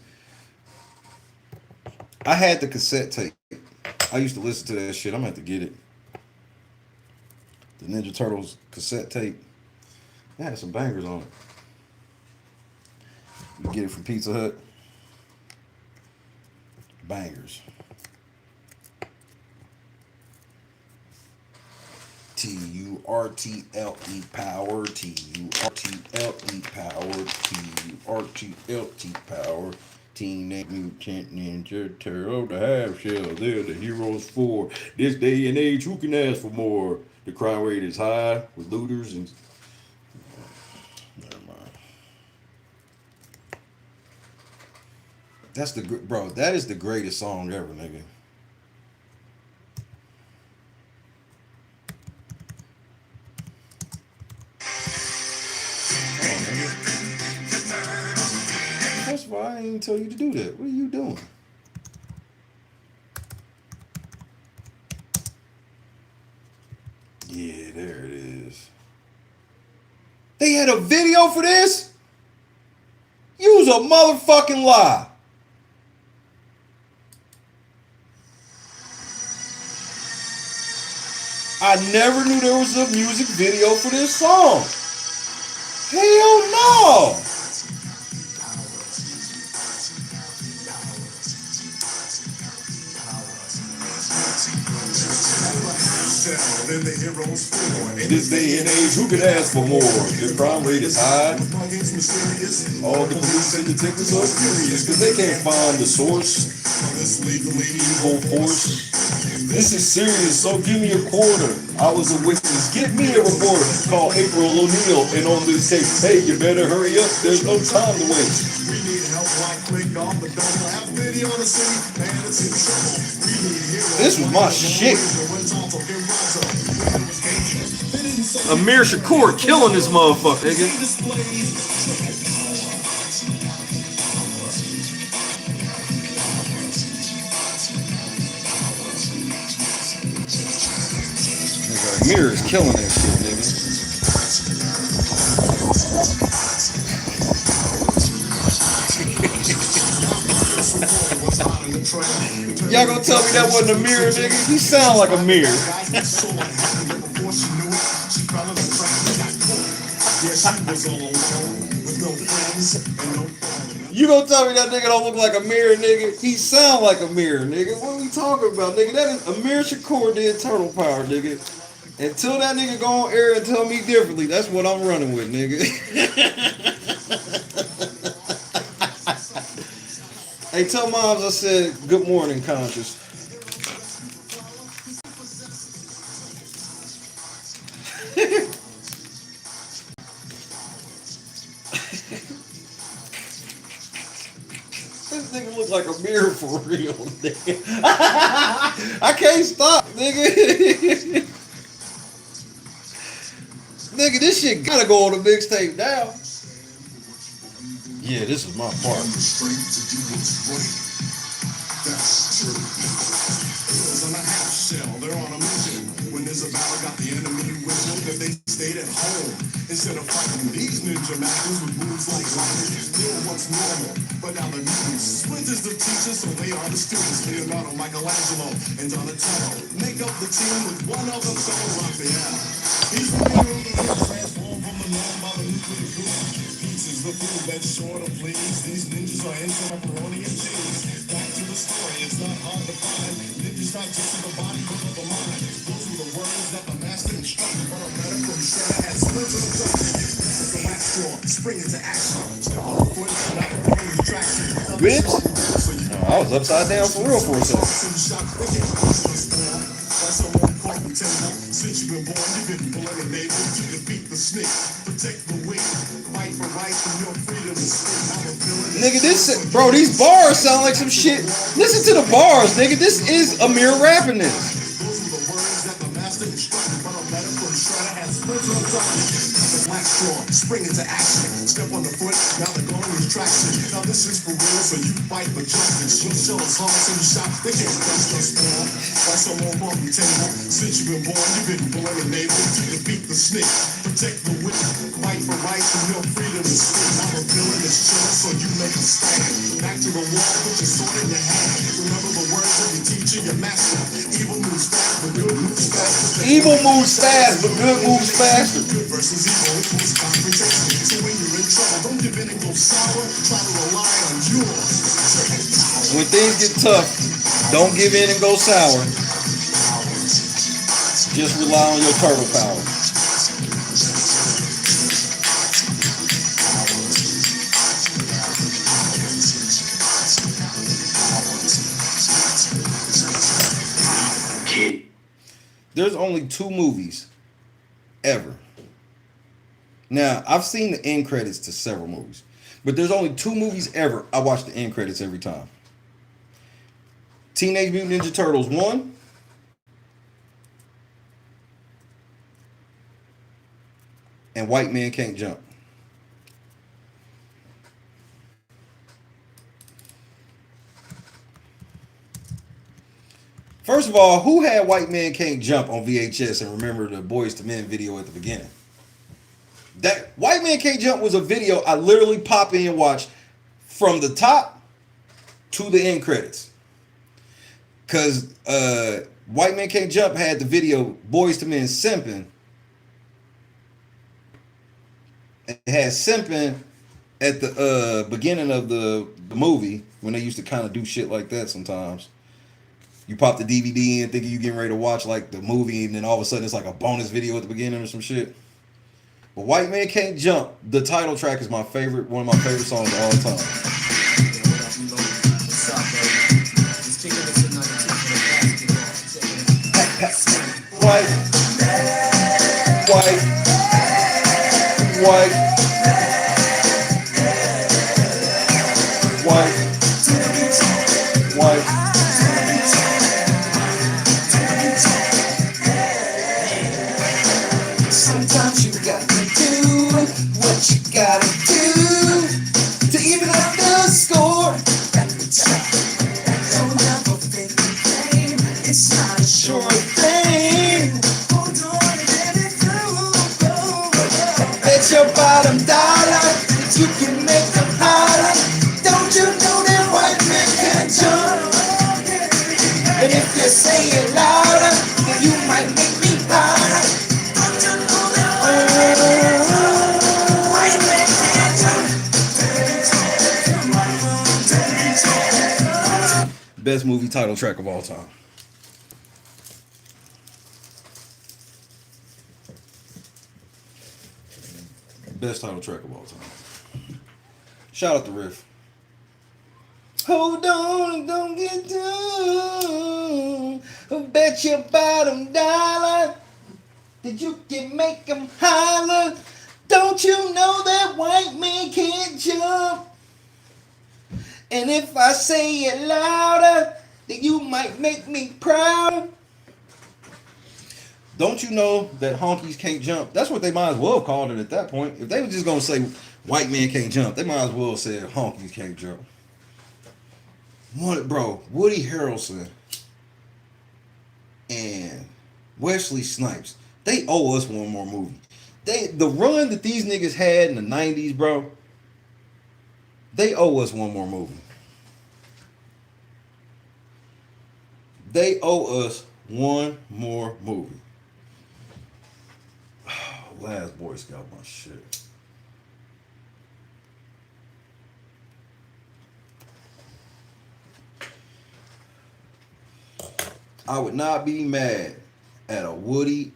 I had the cassette tape. I used to listen to that shit. I'm gonna have to get it. The Ninja Turtles cassette tape. It had some bangers on it. You get it from Pizza Hut. Bangers. Turtle power. Turtle power. Turtle power. Teenage Mutant Ninja Turtle, the half shell, they're the heroes for this day and age. Who can ask for more? The crime rate is high with looters and. Never mind. That's the bro. That is the greatest song ever, nigga. First of all, I didn't even tell you to do that. What are you doing? Yeah, there it is. They had a video for this? Use a motherfucking lie. I never knew there was a music video for this song. Hell no. This day and age, who could ask for more? The crime rate is high. All the police and detectives are furious because they can't find the source. Evil force. This is serious, so give me a quarter. I was a witness, get me a reporter. Call April O'Neil, and on this case, hey, you better hurry up, there's no time to waste. We need help, right click on the double. Have video on the city, man, it's in trouble. This was my shit. Amir Shakur killing this motherfucker, nigga. Amir is killing that shit, nigga. Y'all gonna tell me that wasn't Amir, nigga? He sound like Amir. You gonna tell me that nigga don't look like Amir, nigga? He sound like Amir, nigga. What are we talking about, nigga? That is Amir Shakur did Turtle Power, nigga. Until that nigga go on air and tell me differently, that's what I'm running with, nigga. Hey, tell moms I said good morning, Conscious. This nigga look like a mirror for real, nigga. I can't stop, nigga. Nigga, this shit gotta go on the mixtape now. Yeah, this is my part. They're on a mission. When there's a battle, got the enemy with them, that they stayed at home. Instead of fighting these ninja masters with moves like lightning, still what's normal. But now the mutants, splinters the teachers, so they are the students. Leonardo, Michelangelo, and Donatello make up the team with one of them, so Raphael. He's the hero that transformed from the norm by the nuclear boom. Pieces the food that's short of please. These ninjas are into macaroni and cheese. Back to the story, it's not hard to find. Ninjas not just in the body, but of the mind. Those were the words that the master instructed. But a medical shredder had splinters of justice. This is the last straw, spring into action. Step on the foot, not the brain retraction. Bitch! I was upside down for real for a second. Since you've been born, you've been born and able to defeat the snake. Protect the weak, fight for rights and your freedom to speak. Nigga, bro, these bars sound like some shit. Listen to the bars, nigga. This is Amir rapping this. Those are the words that the master instructed, but a medical shredder has splinters of darkness. The black straw, spring into action. Step on the foot, now the going is traction. Now this is for real, so you fight for justice. You'll show us hard, so you shot, they can't trust us, man. Like some old bumpy table. Since you've been born and able to defeat the snake. Protect the weak, fight for rights and your freedom to speak. Now a villain is chilling, so you make a stand. Back to the wall, put your sword in your hand. Remember the words of your teacher, your master. Evil moves fast, but good moves faster. Evil moves fast, but good moves faster. Good versus evil equals confrontation. So when you're in trouble, don't give in and go sour. Try to rely on yours. When things get tough, don't give in and go sour. Just rely on your turtle power. There's only 2 movies ever. Now, I've seen the end credits to several movies, but there's only 2 movies ever I watch the end credits every time. Teenage Mutant Ninja Turtles 1 and White Man Can't Jump. First of all, who had White Man Can't Jump on VHS and remember the Boys to Men video at the beginning? That White Man Can't Jump was a video I literally pop in and watch from the top to the end credits. Because White Man Can't Jump had the video Boys to Men Simping. It had Simping at the beginning of the movie when they used to kind of do shit like that sometimes. You pop the DVD in thinking you getting ready to watch like the movie, and then all of a sudden it's like a bonus video at the beginning or some shit. But White Man Can't Jump, the title track is my favorite, one of my favorite songs of all time. Yeah, what up, you know? What's up, baby? Just kicking it tonight until the basketball. White, white, white, white, white. Sometimes you gotta do what you gotta do to even up the score at the top. Don't ever think in pain, it's not a sure thing. Hold on and let it through. Bet your bottom dollar that you can make them holler. Don't you know that white man can jump? And if you say it louder, then you might make me holler. Best movie title track of all time. Best title track of all time. Shout out to Riff. Hold on and don't get down. Bet your bottom dollar that you can make them holler. Don't you know that white man can't jump? And if I say it louder, then you might make me proud. Don't you know that honkies can't jump? That's what they might as well have called it at that point. If they were just gonna say white man can't jump, they might as well have said honkies can't jump. Bro, Woody Harrelson and Wesley Snipes, they owe us one more movie. The run that these niggas had in the 90s, bro, they owe us one more movie. They owe us one more movie. Last Boy Scout, my shit. I would not be mad at a Woody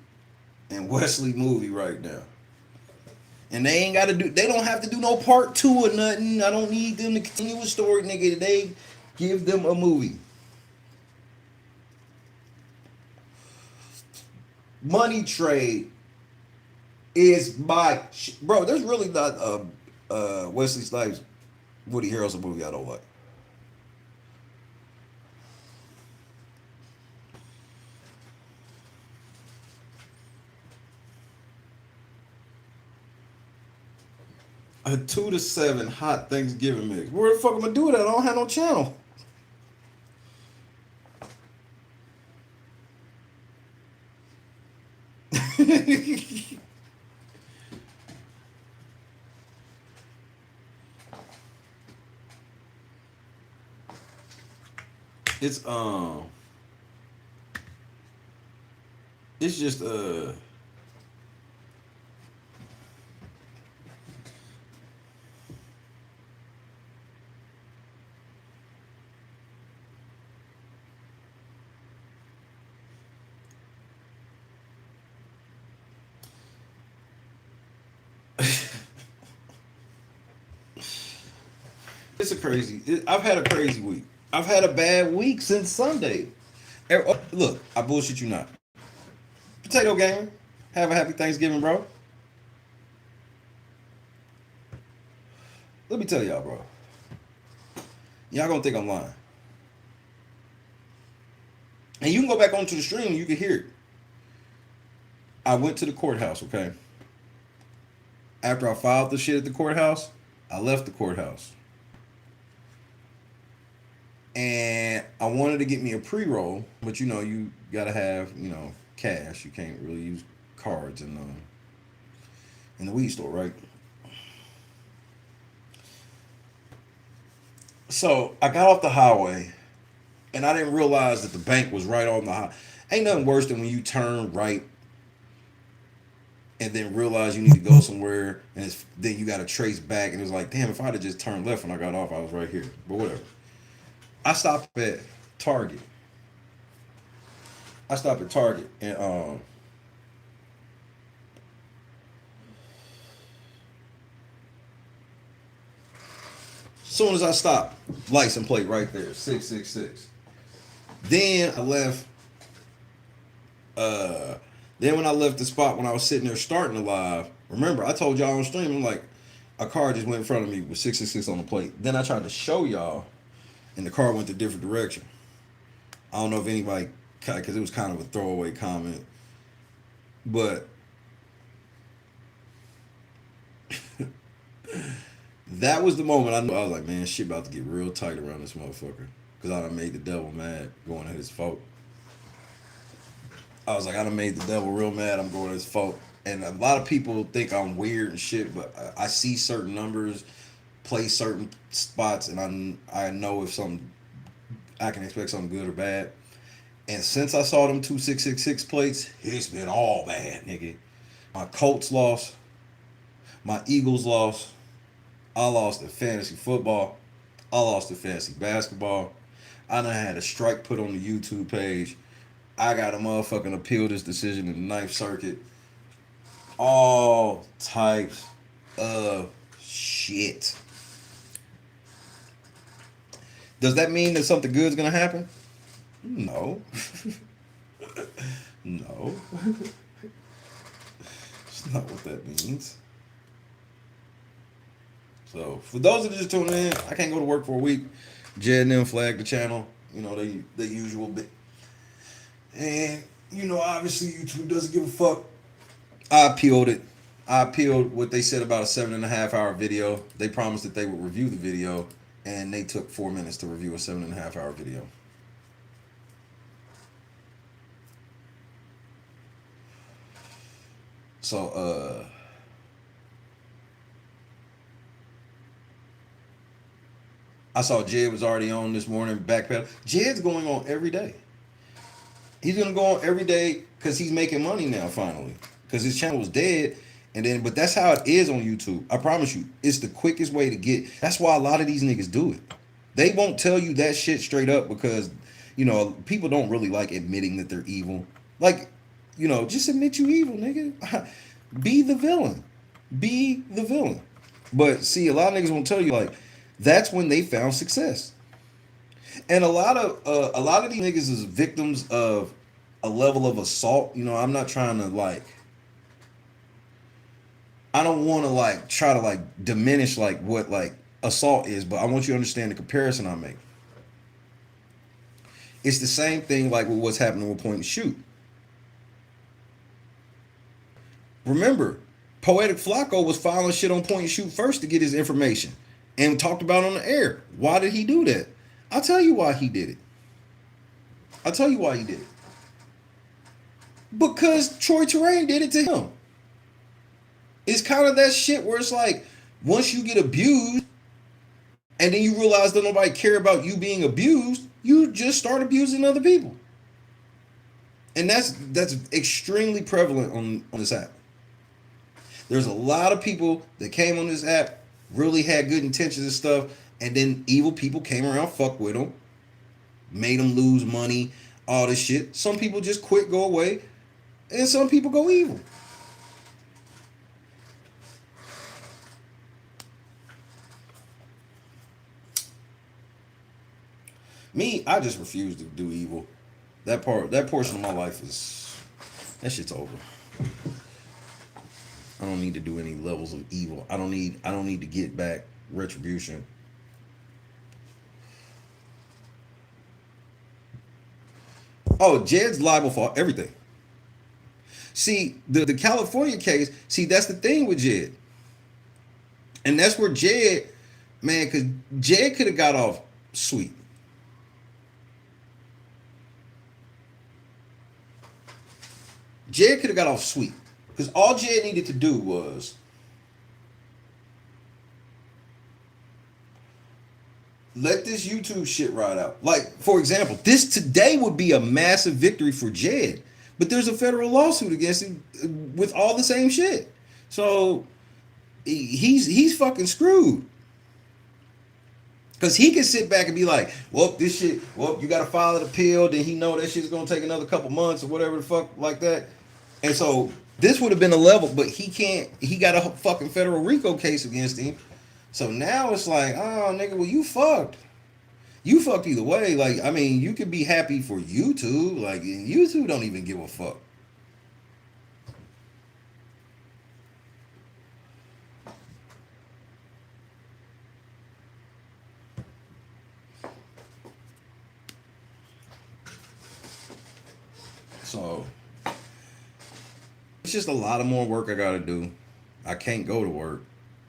and Wesley movie right now. And they ain't gotta do, they don't have to do no part 2 or nothing. I don't need them to continue a story, nigga. They give them a movie. Money Trade is my bro. There's really not a Wesley Snipes, Woody Harrelson movie I don't like. A 2 to 7 hot Thanksgiving mix. Where the fuck am I do that? I don't have no channel. It's it's just it's a crazy. I've had a crazy week. I've had a bad week since Sunday. Look, I bullshit you not. Potato Gamer, have a happy Thanksgiving, bro. Let me tell y'all, bro. Y'all gonna think I'm lying. And you can go back onto the stream and you can hear it. I went to the courthouse, okay? After I filed the shit at the courthouse, I left the courthouse. And I wanted to get me a pre-roll, but you gotta have, cash. You can't really use cards in the weed store, right? So I got off the highway, and I didn't realize that the bank was right on the highway. Ain't nothing worse than when you turn right and then realize you need to go somewhere, and then you got to trace back, and it's like, damn, if I'd have just turned left when I got off, I was right here. But whatever. I stopped at Target. I stopped at Target and soon as I stopped, license plate right there, 666. Then I left. Uh, then when I left the spot when I was sitting there starting the live, remember I told y'all on stream, I'm like, a car just went in front of me with 666 on the plate. Then I tried to show y'all, and the car went a different direction. I don't know if anybody, because it was kind of a throwaway comment, but that was the moment I knew. I was like, man, shit about to get real tight around this motherfucker. Because I done made the devil mad going at his fault. I was like, I done made the devil real mad. I'm going at his fault. And a lot of people think I'm weird and shit, but I see certain numbers, play certain spots, and I know if something, I can expect something good or bad. And since I saw them 2666 plates, it's been all bad, nigga. My Colts lost. My Eagles lost. I lost at fantasy football. I lost at fantasy basketball. I done had a strike put on the YouTube page. I got a motherfucking appeal this decision in the Ninth Circuit. All types of shit. Does that mean that something good's gonna happen? No. No. It's not what that means. So, for those that are just tuning in, I can't go to work for a week. Jed and them flagged the channel. You know, the usual bit. And, you know, obviously YouTube doesn't give a fuck. I appealed it. I appealed what they said about a 7.5 hour video. They promised that they would review the video, and they took 4 minutes to review a 7.5 hour video. So, I saw Jed was already on this morning, backpedal. Jed's going on every day. He's gonna go on every day because he's making money now finally. Because his channel was dead, but that's how it is on YouTube. I promise you, it's the quickest way to get. That's why a lot of these niggas do it. They won't tell you that shit straight up because, you know, people don't really like admitting that they're evil. Like, you know, just admit you evil, nigga. Be the villain. Be the villain. But see, a lot of niggas won't tell you, like, that's when they found success. And a lot of these niggas is victims of a level of assault. You know, I'm not trying to like, I don't want to like try to like diminish like what like assault is, but I want you to understand the comparison I make. It's the same thing like with what's happening with point and shoot. Remember, Poetic Flacco was filing shit on point and shoot first to get his information and talked about on the air. Why did he do that? I'll tell you why he did it. I'll tell you why he did it. Because Troy Terrain did it to him. It's kind of that shit where it's like, once you get abused, and then you realize that nobody care about you being abused, you just start abusing other people. And that's extremely prevalent on this app. There's a lot of people that came on this app, really had good intentions and stuff, and then evil people came around, fuck with them, made them lose money, all this shit. Some people just quit, go away, and some people go evil. Me, I just refuse to do evil. That portion of my life that shit's over. I don't need to do any levels of evil. I don't need to get back retribution. Oh, Jed's liable for everything. See, the California case, see, that's the thing with Jed. And that's where Jed, man, because Jed could have got off sweet. Jed could have got off sweet. Because all Jed needed to do was let this YouTube shit ride out. Like, for example, this today would be a massive victory for Jed. But there's a federal lawsuit against him with all the same shit. So he's fucking screwed. Cause he can sit back and be like, well, this shit, well, you gotta file an appeal, then he know that shit's gonna take another couple months or whatever the fuck like that. And so this would have been a level, but he can't, he got a fucking federal RICO case against him. So now it's like, oh nigga, well you fucked. You fucked either way. Like, I mean, you could be happy for YouTube. Like YouTube don't even give a fuck. So it's just a lot of more work I gotta do. I can't go to work.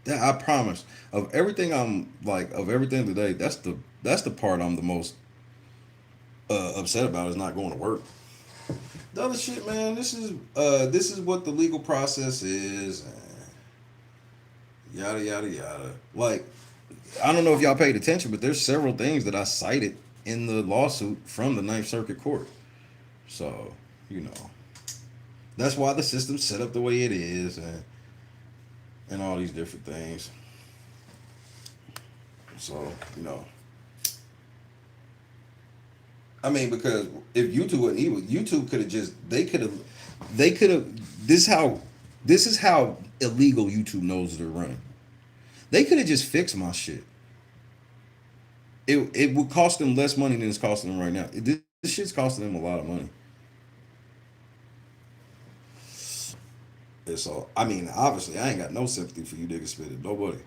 That I promise. Of everything I'm like of everything today, that's the part I'm the most upset about is not going to work. The other shit, man, this is what the legal process is, and yada yada yada. Like I don't know if y'all paid attention, but there's several things that I cited in the lawsuit from the Ninth Circuit Court. So you know that's why the system's set up the way it is, and all these different things. So I mean, because if YouTube wasn't evil, YouTube could have just they could have this is how illegal YouTube knows they're running. They could have just fixed my shit. It would cost them less money than it's costing them right now. This shit's costing them a lot of money. And so I mean, obviously, I ain't got no sympathy for you niggas spitting nobody,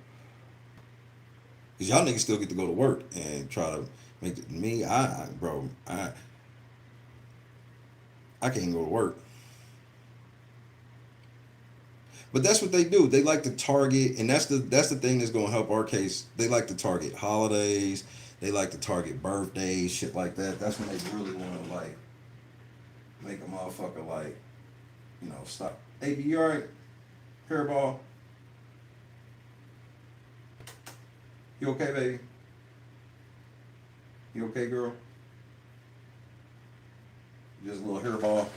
because y'all niggas still get to go to work and try to make it. Me, bro, I can't go to work. But that's what they do. They like to target, and that's the thing that's gonna help our case. They like to target holidays. They like to target birthdays, shit like that. That's when they really want to like make a motherfucker like stop. Hey, you alright? Hairball, you okay, baby? You okay, girl? Just a little hairball.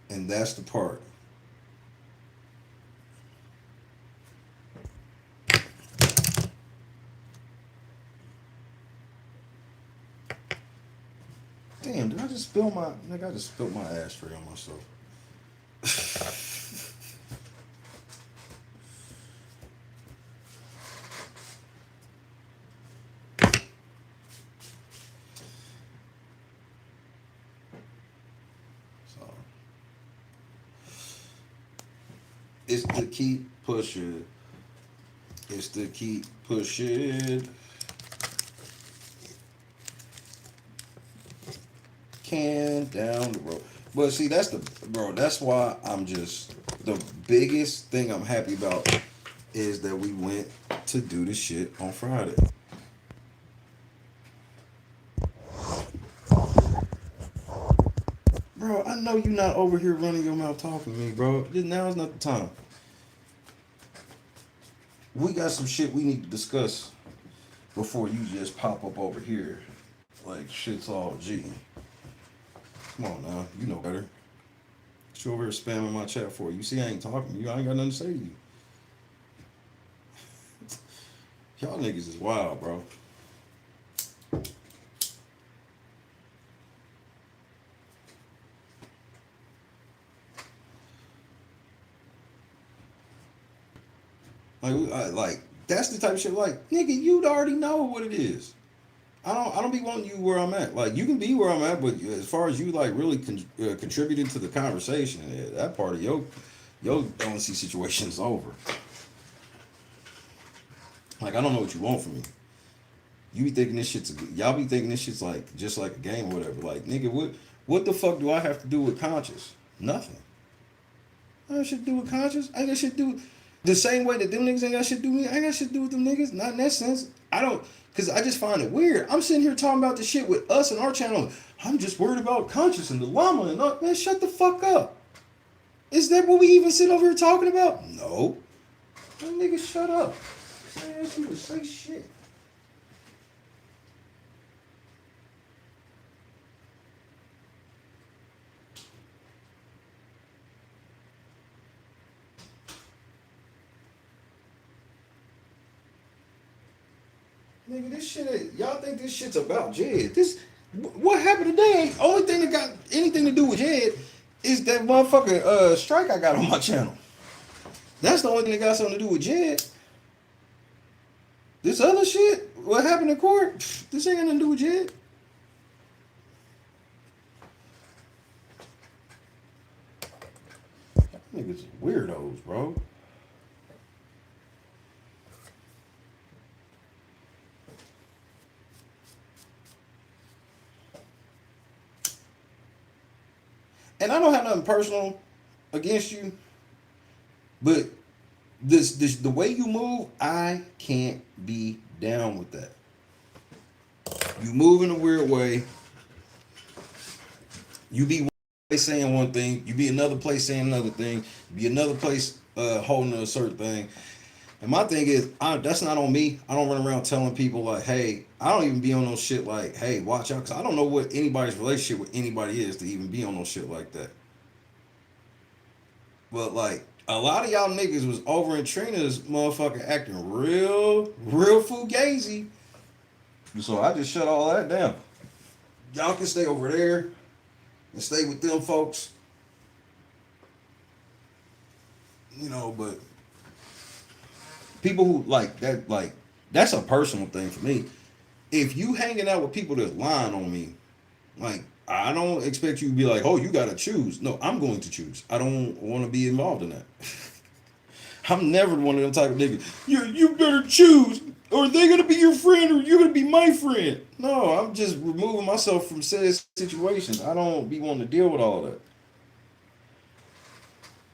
And that's the part. Damn, did I just spill my nigga? I just spilled my ashtray on myself. So it's to keep pushing. It's to keep pushing. Can down the road. But see, that's the bro. That's why I'm just the biggest thing I'm happy about is that we went to do the shit on Friday. Bro, I know you not over here running your mouth talking to me, bro. Now is not the time. We got some shit we need to discuss before you just pop up over here like shit's all G. Come on now, you know better. What you over here spamming my chat for? You see I ain't talking to you. I ain't got nothing to say to you. Y'all niggas is wild, bro. Like that's the type of shit. Like nigga, you'd already know what it is. I don't be wanting you where I'm at. Like you can be where I'm at, but as far as you like really contributing to the conversation, that part of your honesty situation is over. Like I don't know what you want from me. You be thinking this shit's y'all be thinking this shit's like just like a game or whatever. Like nigga, what the fuck do I have to do with conscious? Nothing. I got shit to do with conscious. I got shit to do the same way that them niggas ain't got shit to do with me. I ain't got shit to do with them niggas. Not in that sense. I don't, because I just find it weird. I'm sitting here talking about the shit with us and our channel. I'm just worried about conscious and the llama and all. Man, shut the fuck up. Is that what we even sit over here talking about? No. Them niggas shut up. I ask you to say shit. Nigga, this shit ain't, y'all think this shit's about Jed. What happened today ain't, only thing that got anything to do with Jed is that motherfucking strike I got on my channel. That's the only thing that got something to do with Jed. This other shit, what happened in court, this ain't got nothing to do with Jed. Niggas weirdos, bro. And I don't have nothing personal against you, but this the way you move, I can't be down with that. You move in a weird way. You be one place saying one thing, you be another place saying another thing, you be another place holding a certain thing. And my thing is, that's not on me. I don't run around telling people like, hey, I don't even be on no shit like, hey, watch out, because I don't know what anybody's relationship with anybody is to even be on no shit like that. But like, a lot of y'all niggas was over in Trina's motherfucker acting real fugazi. So I just shut all that down. Y'all can stay over there and stay with them folks. You know, but people who like that's a personal thing for me. If you hanging out with people that lying on me, like I don't expect you to be like, oh, you gotta choose. No, I'm going to choose. I don't want to be involved in that. I'm never one of them type of niggas. You better choose, or they gonna be your friend, or you're gonna be my friend. No, I'm just removing myself from said situations. I don't be wanting to deal with all that.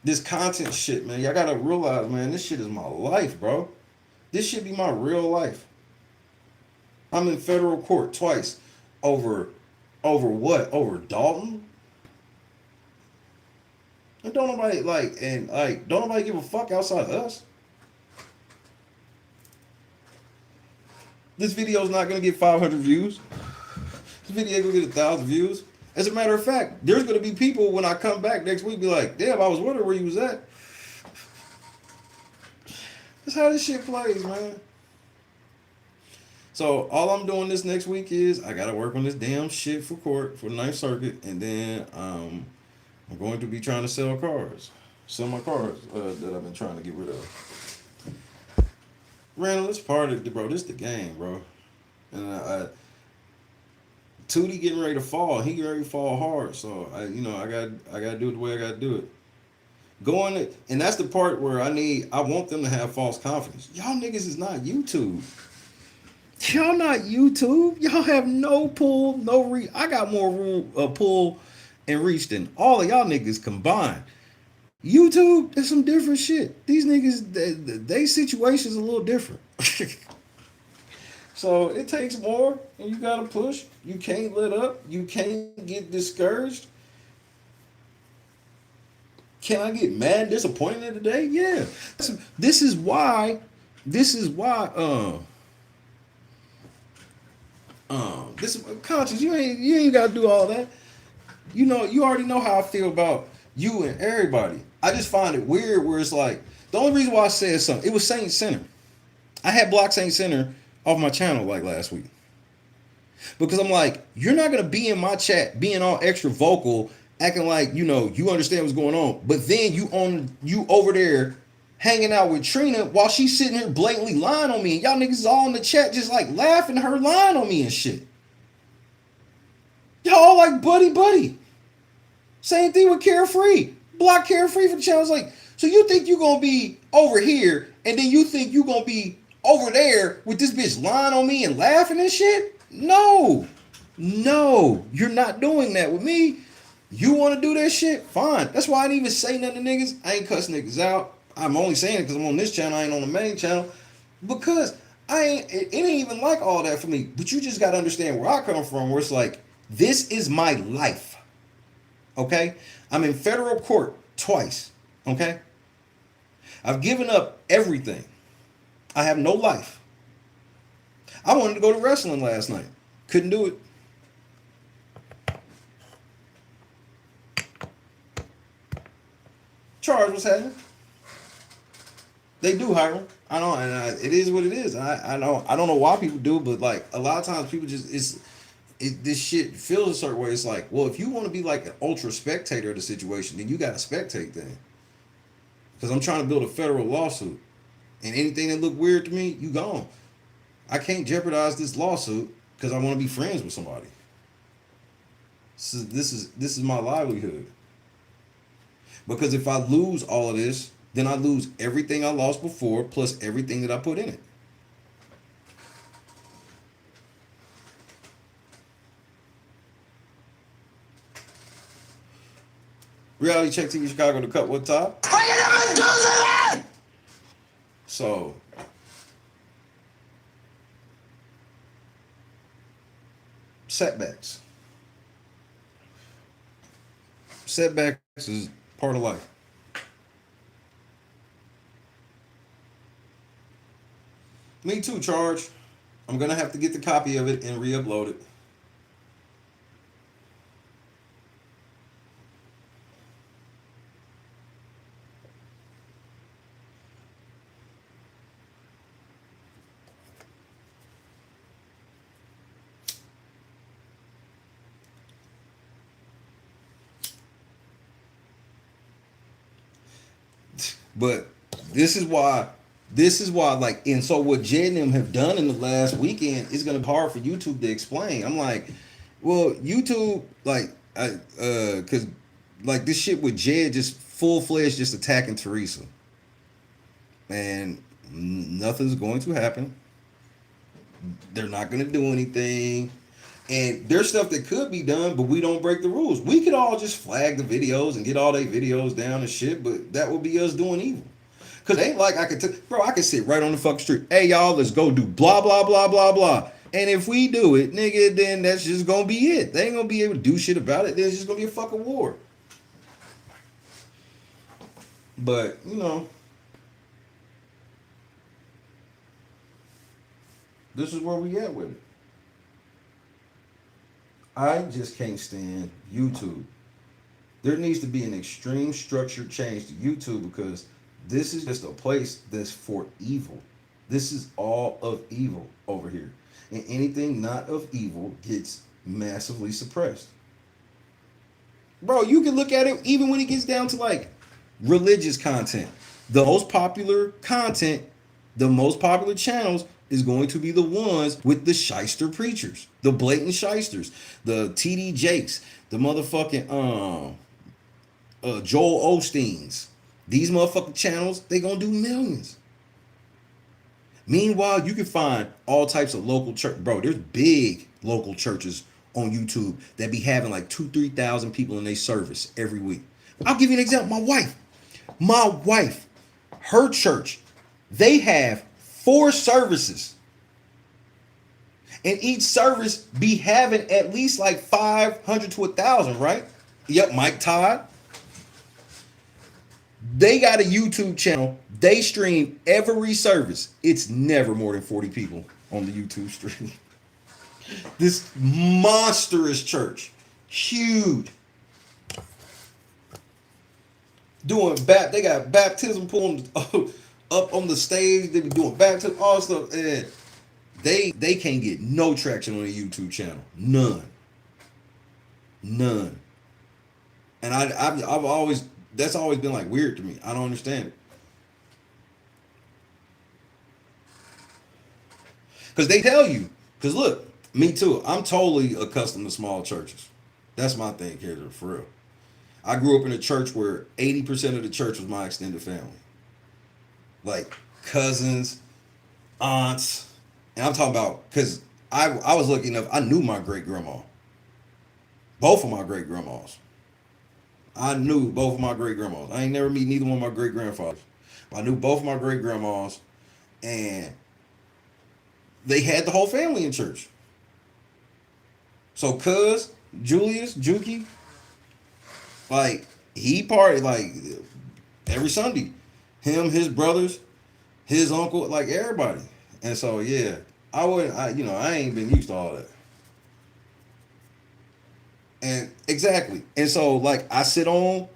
This content shit, man. Y'all gotta realize, man, this shit is my life, bro. This should be my real life. I'm in federal court twice over what? Over Dalton? And don't nobody give a fuck outside of us. This video is not gonna get 500 views. This video ain't gonna get 1,000 views. As a matter of fact, there's gonna be people when I come back next week be like, damn, I was wondering where you was at. That's how this shit plays, man. So all I'm doing this next week is I gotta work on this damn shit for court for the Ninth Circuit, and then I'm going to be trying to sell my cars that I've been trying to get rid of. Randall, it's part of the bro. This the game, bro. And Tootie getting ready to fall. He getting ready to fall hard. So I gotta do it the way I gotta do it. And that's the part where I want them to have false confidence. Y'all niggas is not YouTube. Y'all not YouTube. Y'all have no pull, no reach. I got more room, pull and reach than all of y'all niggas combined. YouTube, that's some different shit. These niggas, they situation's a little different. So it takes more, and you gotta push. You can't let up. You can't get discouraged. Can I get mad and disappointed today? Yeah. This is why. This is conscious. You ain't gotta do all that. You know, you already know how I feel about you and everybody. I just find it weird where it's like the only reason why I said something, it was Saint Center. I had blocked Saint Center off my channel like last week. Because I'm like, you're not gonna be in my chat being all extra vocal, acting like, you understand what's going on. But then you over there hanging out with Trina while she's sitting here blatantly lying on me. And y'all niggas is all in the chat just like laughing at her lying on me and shit. Y'all all like buddy. Same thing with Carefree. Block Carefree for the channel. Like, so you think you gonna be over here and then you think you gonna be over there with this bitch lying on me and laughing and shit? No, you're not doing that with me. You want to do that shit? Fine. That's why I didn't even say nothing to niggas. I ain't cuss niggas out. I'm only saying it because I'm on this channel. I ain't on the main channel. Because it ain't even like all that for me. But you just got to understand where I come from, where it's like, this is my life. Okay? I'm in federal court twice. Okay? I've given up everything. I have no life. I wanted to go to wrestling last night. Couldn't do it. Charles, what's happening? They do hire them. I know, and it is what it is. I don't know why people do, but like a lot of times people just this shit feels a certain way. It's like, well, if you want to be like an ultra spectator of the situation, then you got to spectate then. Because I'm trying to build a federal lawsuit, and anything that look weird to me, you gone. I can't jeopardize this lawsuit because I want to be friends with somebody. So this is my livelihood. Because if I lose all of this, then I lose everything I lost before, plus everything that I put in it. Reality Check TV Chicago, the cut what top? So setbacks. Setbacks is part of life. Me too, Charge. I'm gonna have to get the copy of it and re-upload it. But this is why like, and so what Jed and them have done in the last weekend is gonna be hard for YouTube to explain. I'm like, well, YouTube, like cause like this shit with Jed just full fledged just attacking Teresa. And nothing's going to happen. They're not gonna do anything. And there's stuff that could be done, but we don't break the rules. We could all just flag the videos and get all their videos down and shit, but that would be us doing evil. Cause it ain't like I could, bro. I could sit right on the fucking street. Hey y'all, let's go do blah blah blah blah blah. And if we do it, nigga, then that's just gonna be it. They ain't gonna be able to do shit about it. There's just gonna be a fucking war. But this is where we at with it. I just can't stand YouTube. There needs to be an extreme structured change to YouTube because this is just a place that's for evil. This is all of evil over here. And anything not of evil gets massively suppressed. Bro, you can look at it even when it gets down to like religious content. The most popular content, the most popular channels is going to be the ones with the shyster preachers, the blatant shysters, the TD Jakes, the motherfucking Joel Osteens. These motherfucking channels, they gonna do millions. Meanwhile, you can find all types of local church. Bro, there's big local churches on YouTube that be having like 2,000-3,000 people in their service every week. I'll give you an example. My wife, her church, they have 4 services. And each service be having at least like 500 to 1,000, right? Yep, Mike Todd. They got a YouTube channel. They stream every service. It's never more than 40 people on the YouTube stream. This monstrous church. Huge. They got baptism pulling up on the stage. They be doing baptism, all stuff. And they can't get no traction on a YouTube channel. None. And I've always, that's always been like weird to me. I don't understand it. Because they tell you, because look, me too, I'm totally accustomed to small churches. That's my thing here, for real. I grew up in a church where 80% of the church was my extended family. Like cousins, aunts. And I'm talking about, because I was lucky enough, I knew my great grandma. Both of my great grandmas. I knew both of my great grandmas. I ain't never meet neither one of my great grandfathers. But I knew both of my great grandmas, and they had the whole family in church. So cuz, Julius, Juki, like he partied like every Sunday. Him, his brothers, his uncle, like everybody. And so yeah, I ain't been used to all that. And exactly. And so like I sit in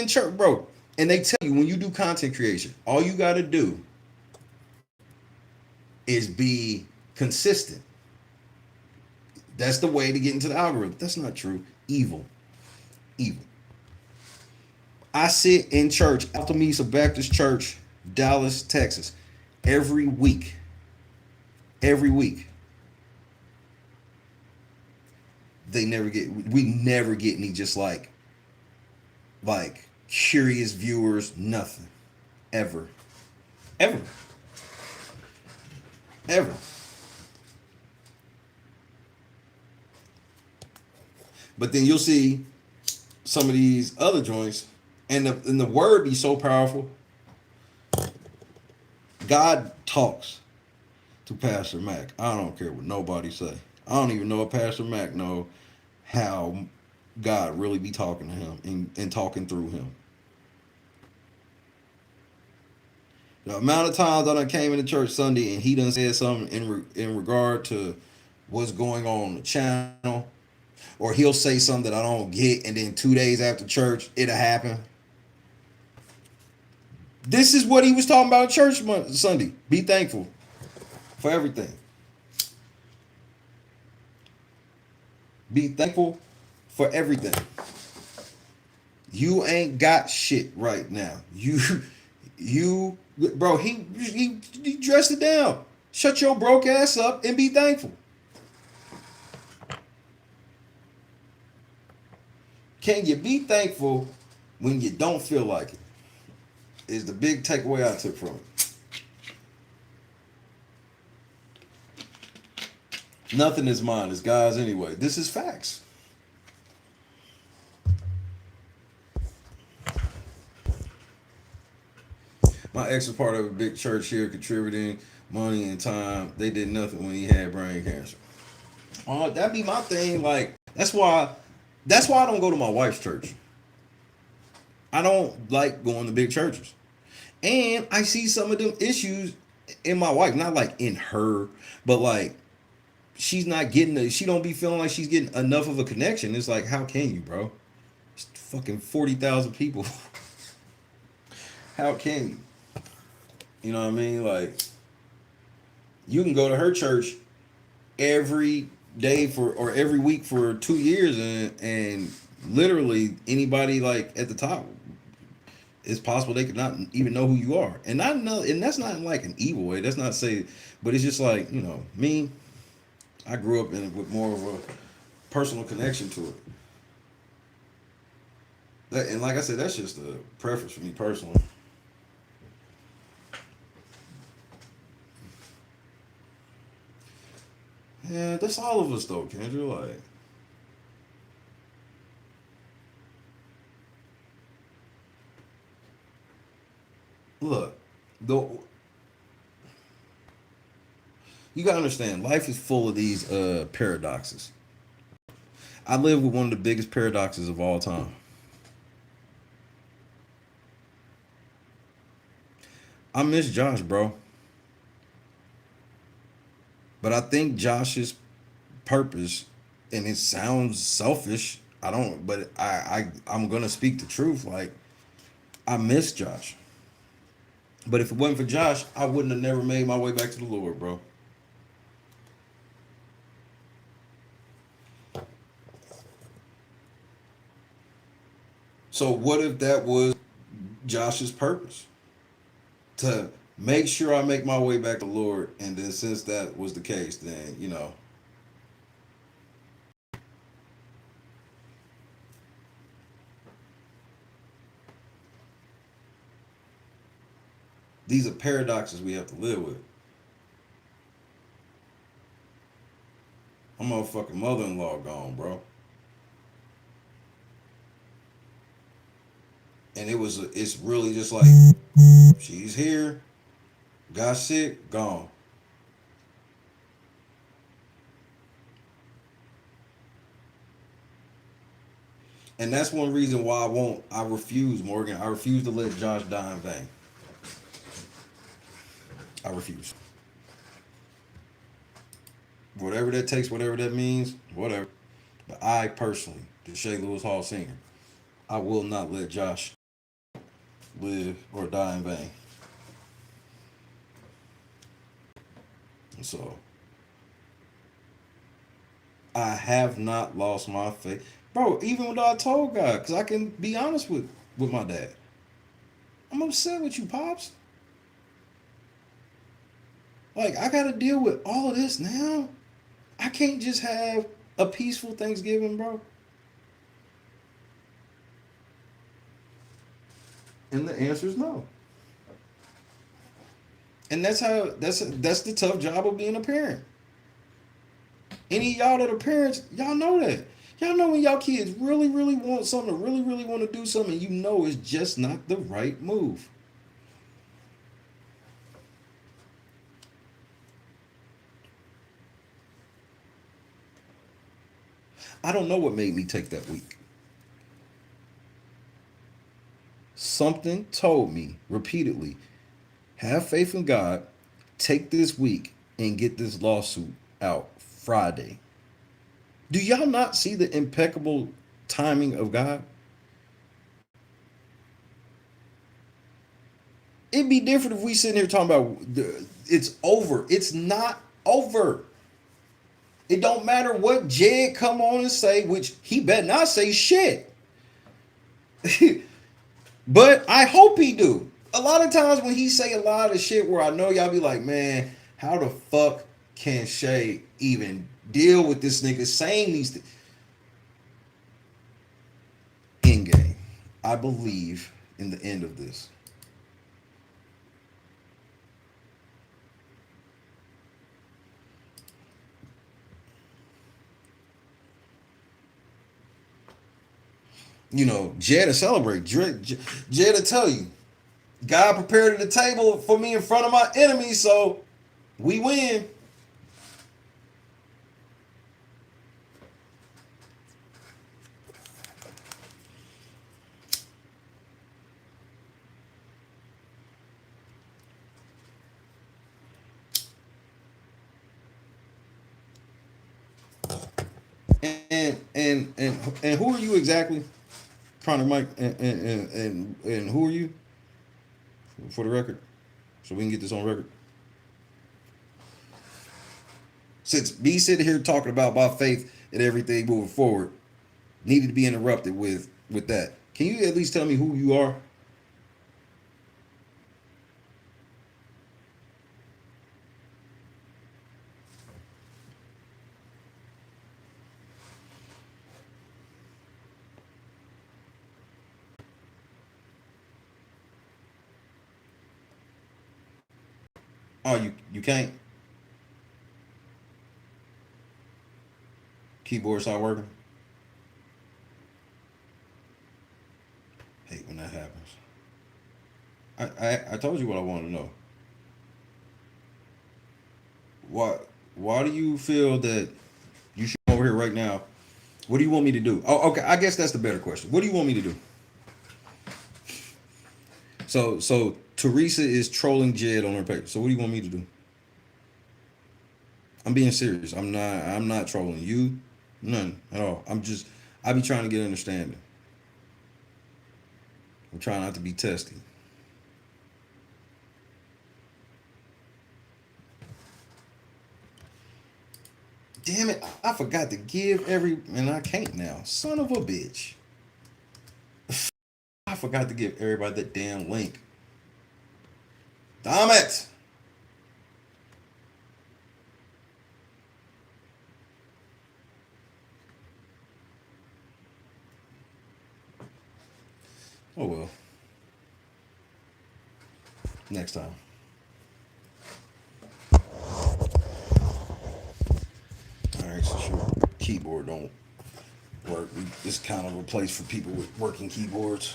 church, bro. And they tell you when you do content creation, all you got to do is be consistent. That's the way to get into the algorithm. That's not true. Evil. Evil. I sit in church, Alta Mesa Baptist Church, Dallas, Texas, every week. Every week. We never get any just like curious viewers, nothing. Ever. Ever. Ever. But then you'll see some of these other joints, and the word be so powerful. God talks to Pastor Mac. I don't care what nobody say. I don't even know if Pastor Mac know how God really be talking to him and talking through him. The amount of times I done came into church Sunday and he done said something in regard to what's going on the channel, or he'll say something that I don't get, and then 2 days after church it'll happen. This is what he was talking about church Sunday. Be thankful for everything. Be thankful for everything. You ain't got shit right now. You, bro. He dressed it down. Shut your broke ass up and be thankful. Can you be thankful when you don't feel like it? Is the big takeaway I took from it. Nothing is mine, it's God's anyway. This is facts. My ex was part of a big church here, contributing money and time. They did nothing when he had brain cancer. That'd be my thing. Like that's why I don't go to my wife's church. I don't like going to big churches. And I see some of them issues in my wife, not like in her, but like she's not getting she don't be feeling like she's getting enough of a connection. It's like, how can you, bro? It's fucking 40,000 people. How can you? You know what I mean? Like, you can go to her church every day or every week for 2 years, and literally anybody like at the top, it's possible they could not even know who you are. And I know, and that's not like an evil way. That's not say, but it's just like, me. I grew up with more of a personal connection to it. And like I said, that's just a preference for me personally. Yeah, that's all of us though, Kendra. Like, look, though, you gotta understand, life is full of these paradoxes. I live with one of the biggest paradoxes of all time. I miss Josh, bro. But I think Josh's purpose, and it sounds selfish. I don't, but I'm gonna speak the truth. Like, I miss Josh. But if it wasn't for Josh, I wouldn't have never made my way back to the Lord, bro. So what if that was Josh's purpose? To make sure I make my way back to the Lord, and then since that was the case, then these are paradoxes we have to live with. My motherfucking mother-in-law gone, bro. And it's really just like, she's here, got sick, gone. And that's one reason why I refuse, Morgan. I refuse to let Josh die in vain. I refuse. Whatever that takes, whatever that means, whatever. But I personally, the Shea Lewis Hall singer, I will not let Josh. live or die in vain. So I have not lost my faith, bro. Even when I told God, because I can be honest with my dad, I'm upset with you, pops. Like I got to deal with all of this now. I can't just have a peaceful Thanksgiving, bro. And the answer is no. And that's the tough job of being a parent. Any of y'all that are parents, y'all know that. Y'all know when y'all kids really, really want something, really, really want to do something, you know it's just not the right move. I don't know what made me take that week. Something told me repeatedly, have faith in God, take this week and get this lawsuit out Friday. Do y'all not see the impeccable timing of God? It'd be different if we sitting here talking about it's over. It's not over. It don't matter what Jed come on and say, which he better not say shit. But I hope he do. A lot of times when he say a lot of shit where I know y'all be like, man, how the fuck can Shay even deal with this nigga saying these things? In game, I believe in the end of this. You know, Jed to celebrate. Jed to tell you, God prepared the table for me in front of my enemies, so we win. And who are you exactly, Connor Mike? And who are you, for the record, so we can get this on record. Since me sitting here talking about my faith and everything moving forward needed to be interrupted with that. Can you at least tell me who you are? Oh, you can't. Keyboard's not working. Hate when that happens. I told you what I wanted to know. Why why do you feel that you should come over here right now? What do you want me to do? Oh, okay. I guess that's the better question. What do you want me to do? So Teresa is trolling Jed on her page. So what do you want me to do? I'm being serious. I'm not trolling you. None at all. I be trying to get understanding. I'm trying not to be testy. Damn it, I forgot to give and I can't now. Son of a bitch. I forgot to give everybody that damn link. Damn it. Oh well. Next time. Alright, so sure. Keyboard don't work. It's kind of a place for people with working keyboards.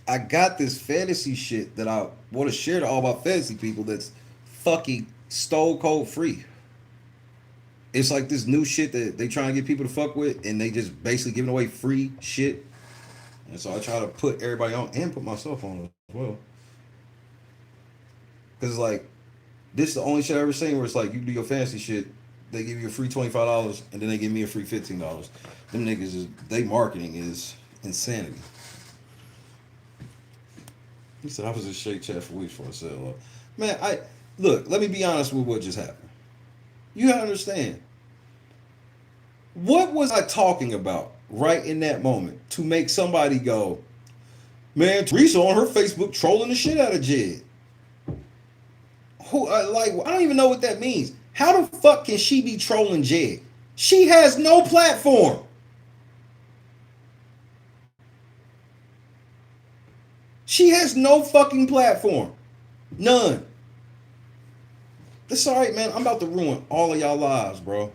I got this fantasy shit that I want to share to all my fantasy people that's fucking stone cold free. It's like this new shit that they trying to get people to fuck with, and they just basically giving away free shit. And so I try to put everybody on and put myself on as well. Because like, this is the only shit I ever seen where it's like you do your fantasy shit They give you a free $25 and then they give me a free $15. Them niggas is they marketing is insanity. He said I was in Shake Chat for weeks before I said hello. Man, I look, let me be honest with what just happened. You gotta understand. What was I talking about right in that moment to make somebody go, man, Teresa on her Facebook trolling the shit out of Jed? Who like I don't even know what that means. How the fuck can she be trolling Jed? She has no platform. She has no fucking platform. None. That's alright, man. I'm about to ruin all of y'all lives, bro.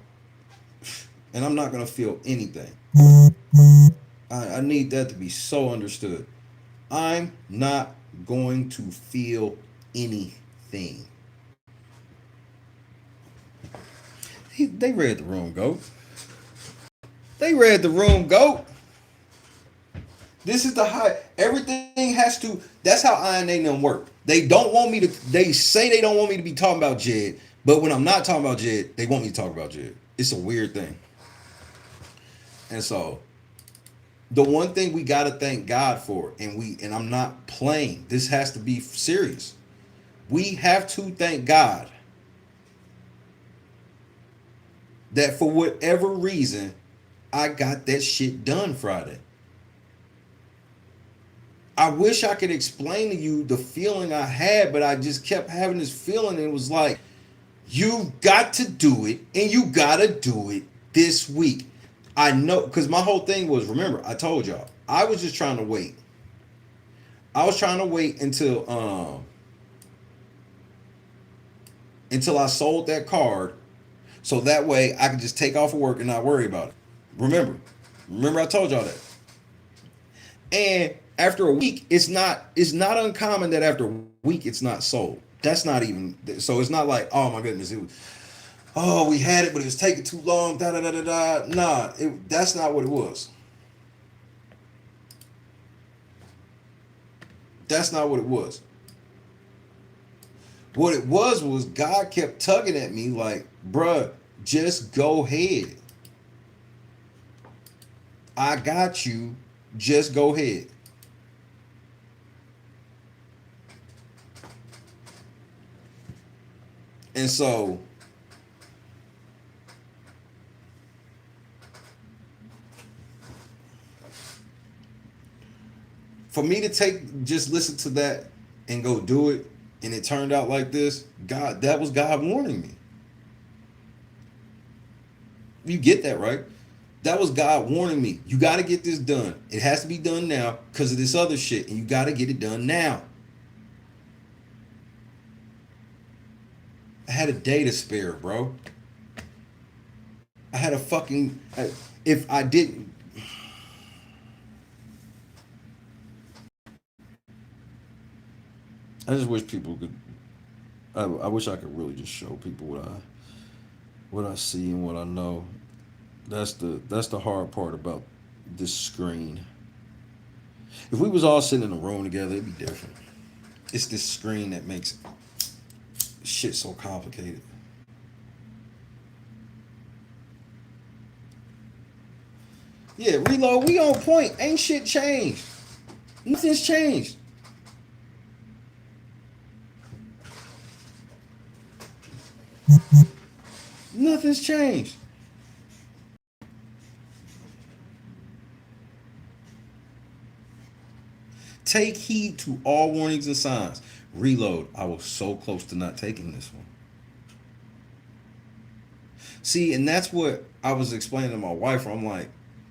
And I'm not gonna feel anything. I need that to be so understood. I'm not going to feel anything. They read the room, GOAT. They read the room, GOAT. This is the high. Everything has to. That's how INA and them work. They don't want me to. They say they don't want me to be talking about Jed, but when I'm not talking about Jed, they want me to talk about Jed. It's a weird thing. And so, the one thing we gotta thank God for, and I'm not playing. This has to be serious. We have to thank God that for whatever reason, I got that shit done Friday. I wish I could explain to you the feeling I had, but I just kept having this feeling. And it was like, you got to do it, and you got to do it this week. I know, because my whole thing was, remember, I told y'all, I was just trying to wait. I was trying to wait until I sold that card, so that way I could just take off of work and not worry about it. Remember I told y'all that. And after a week, it's not uncommon that after a week it's not sold. That's not even so. It's not like, oh my goodness, it was, oh, we had it, but it was taking too long. Da da da da da. Nah, that's not what it was. That's not what it was. What it was God kept tugging at me like, bruh, just go ahead. I got you. Just go ahead. And so, for me to just listen to that and go do it, and it turned out like this, that was God warning me. You get that, right? That was God warning me. You got to get this done. It has to be done now because of this other shit, and you got to get it done now. I had a day to spare, bro. I had a fucking... If I didn't... I just wish people could... I wish I could really just show people what I see and what I know. That's the hard part about this screen. If we was all sitting in a room together, it'd be different. It's this screen that makes shit so complicated. Yeah, reload, we on point. Ain't shit changed. Nothing's changed. Nothing's changed. Take heed to all warnings and signs. Reload. I was so close to not taking this one. See, and that's what I was explaining to my wife. I'm like,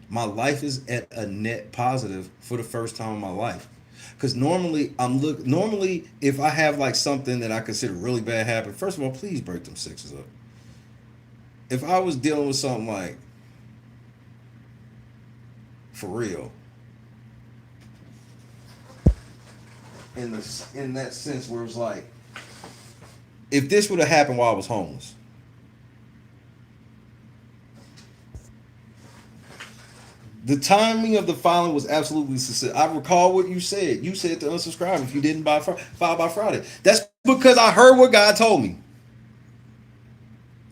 my life is at a net positive for the first time in my life. Because normally normally if I have like something that I consider really bad happen, first of all, please break them sixes up. If I was dealing with something like, for real, in that sense where it was like, if this would have happened while I was homeless, the timing of the filing was absolutely successful. I recall what you said. You said to unsubscribe if you didn't file by Friday. That's because I heard what God told me.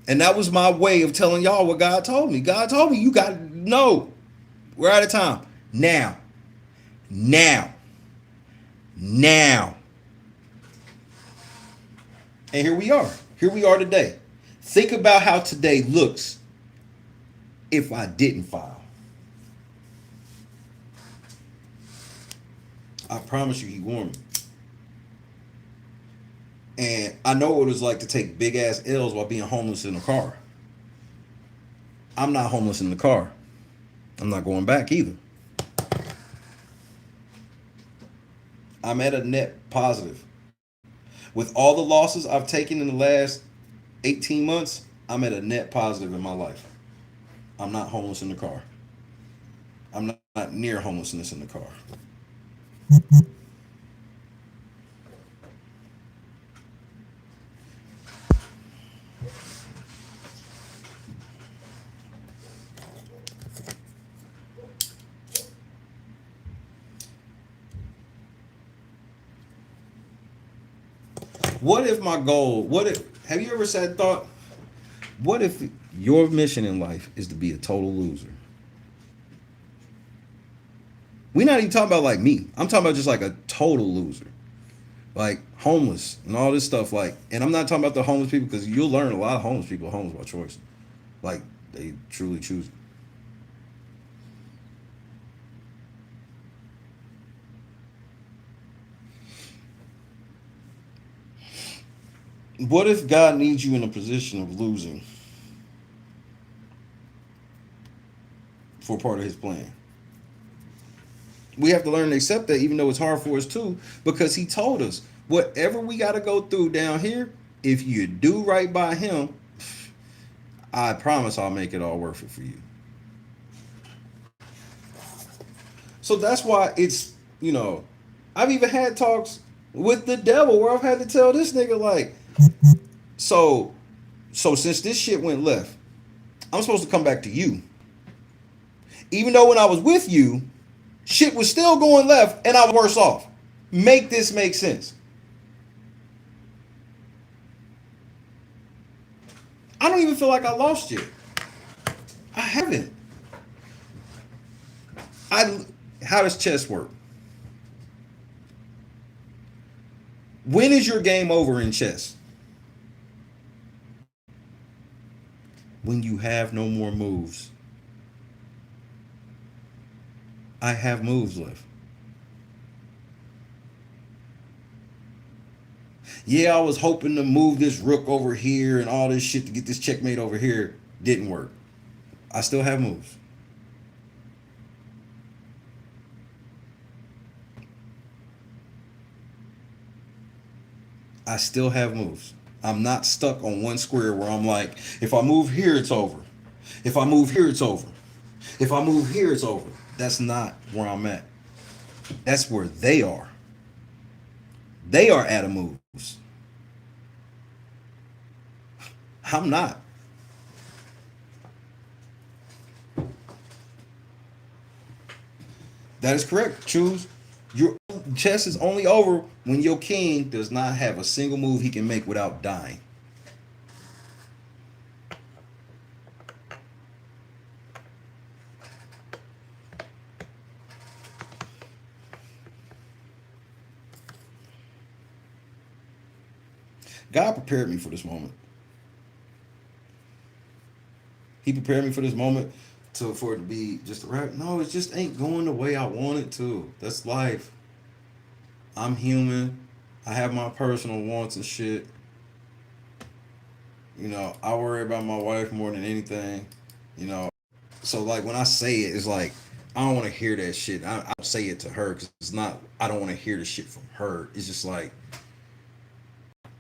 And that was my way of telling y'all what God told me. God told me, you got to know. We're out of time. Now. Now. Now. And here we are. Here we are today. Think about how today looks if I didn't file. I promise you, he warned me. And I know what it was like to take big ass L's while being homeless in a car. I'm not homeless in the car. I'm not going back either. I'm at a net positive. With all the losses I've taken in the last 18 months, I'm at a net positive in my life. I'm not homeless in the car. I'm not near homelessness in the car. What if my goal, have you ever said thought, what if your mission in life is to be a total loser? We're not even talking about like me. I'm talking about just like a total loser. Like homeless and all this stuff. Like, and I'm not talking about the homeless people because you'll learn a lot of homeless people are homeless by choice. Like they truly choose it. What if God needs you in a position of losing for part of his plan? We have to learn to accept that, even though it's hard for us too, because he told us whatever we got to go through down here, if you do right by him, I promise I'll make it all worth it for you. So that's why it's, I've even had talks with the devil where I've had to tell this nigga like, so since this shit went left, I'm supposed to come back to you. Even though when I was with you, shit was still going left and I was worse off. Make this make sense. I don't even feel like I lost yet. I haven't. How does chess work? When is your game over in chess? When you have no more moves. I have moves left. Yeah, I was hoping to move this rook over here and all this shit to get this checkmate over here. Didn't work. I still have moves. I still have moves. I'm not stuck on one square where I'm like, if I move here, it's over. If I move here, it's over. If I move here, it's over. That's not where I'm at. That's where they are. They are out of moves. I'm not. That is correct. Choose. Your chess is only over when your king does not have a single move he can make without dying. God prepared me for this moment. He prepared me for this moment for it to be just right. No, it just ain't going the way I want it to. That's life. I'm human. I have my personal wants and shit. I worry about my wife more than anything. You know, so like when I say it, it's like I don't want to hear that shit. I don't say it to her because it's not. I don't want to hear the shit from her. It's just like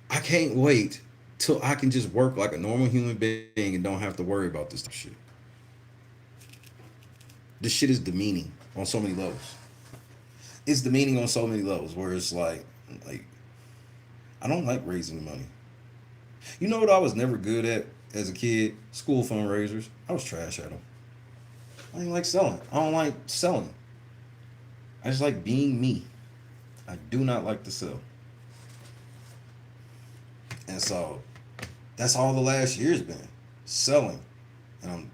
I can't wait till I can just work like a normal human being and don't have to worry about this shit. This shit is demeaning on so many levels. It's demeaning on so many levels where it's like I don't like raising money. You know what I was never good at as a kid? School fundraisers. I was trash at them. I didn't like selling. I don't like selling. I just like being me. I do not like to sell. And so that's all the last year's been. selling, and I'm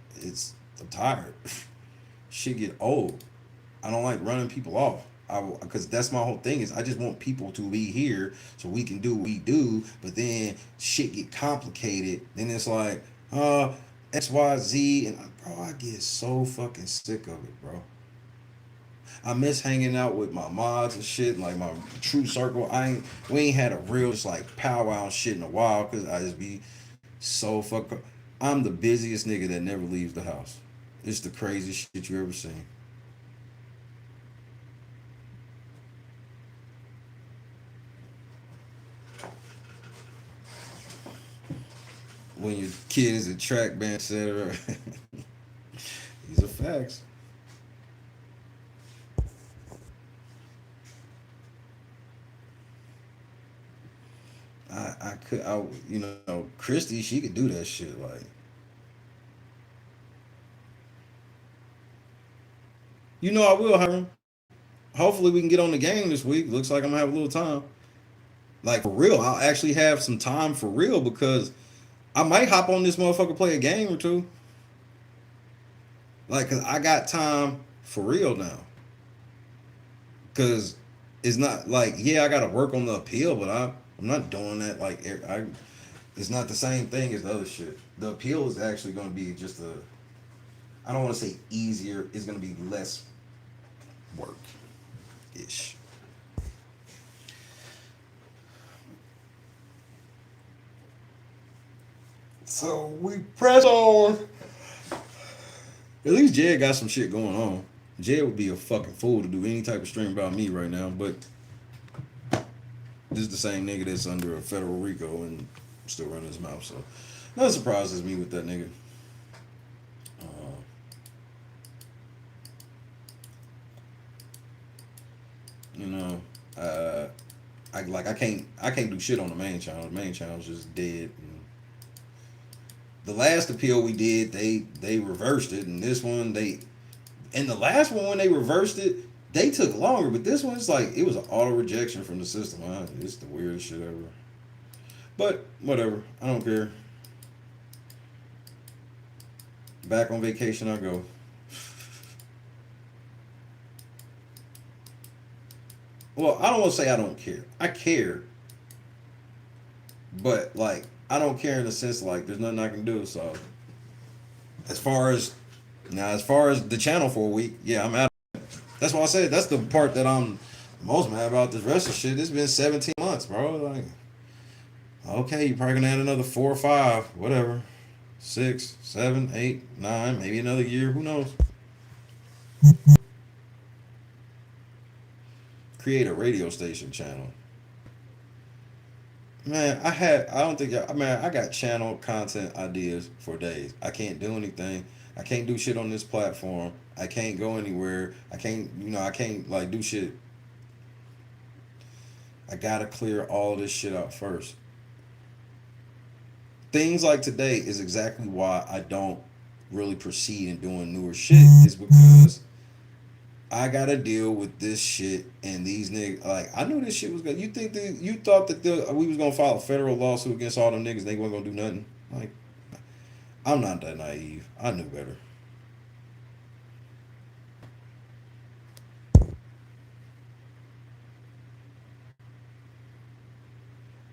tired. Shit get old. I don't like running people off. Because that's my whole thing is I just want people to be here so we can do what we do. But then shit get complicated. Then it's like X Y Z, and bro, I get so fucking sick of it, bro. I miss hanging out with my mods and shit, like my true circle. We ain't had a real just like powwow and shit in a while because I just be so fuck. I'm the busiest nigga that never leaves the house. It's the craziest shit you ever seen. When your kid is a track band, etc. These are facts. You know, Christy, she could do that shit. Like, you know, I will, Hiram. Hopefully, we can get on the game this week. Looks like I'm gonna have a little time. Like for real, I'll actually have some time for real because I might hop on this motherfucker play a game or two. Like, cause I got time for real now. Cause it's not like yeah, I gotta work on the appeal, but I'm not doing that like I. It's not the same thing as the other shit. The appeal is actually gonna be just a. I don't want to say easier. It's gonna be less work, ish. So we press on. At least Jed got some shit going on. Jed would be a fucking fool to do any type of stream about me right now, but this is the same nigga that's under a federal RICO and still running his mouth. So nothing surprises me with that nigga. Uh, you know, I can't do shit on the main channel. The main channel's just dead. And the last appeal we did, they reversed it, and this one and the last one when they reversed it, they took longer. But this one's like it was an auto rejection from the system. It's the weirdest shit ever. But whatever, I don't care. Back on vacation I go. Well, I don't want to say I don't care. I care, but like I don't care in the sense like there's nothing I can do. So as far as as far as the channel for a week, yeah, I'm out. That's why I said that's the part that I'm most mad about. This rest of shit. It's been 17 months, bro. Like, okay, you're probably gonna add another 4 or 5, whatever, 6, 7, 8, 9, maybe another year. Who knows? Create a radio station channel. Man, I don't think, man, I got channel content ideas for days. I can't do anything. I can't do shit on this platform. I can't go anywhere. I can't like do shit. I gotta clear all this shit out first. Things like today is exactly why I don't really proceed in doing newer shit, is because I gotta deal with this shit and these niggas. Like I knew this shit was gonna. You thought that we was gonna file a federal lawsuit against all them niggas? They weren't gonna do nothing. Like I'm not that naive. I knew better.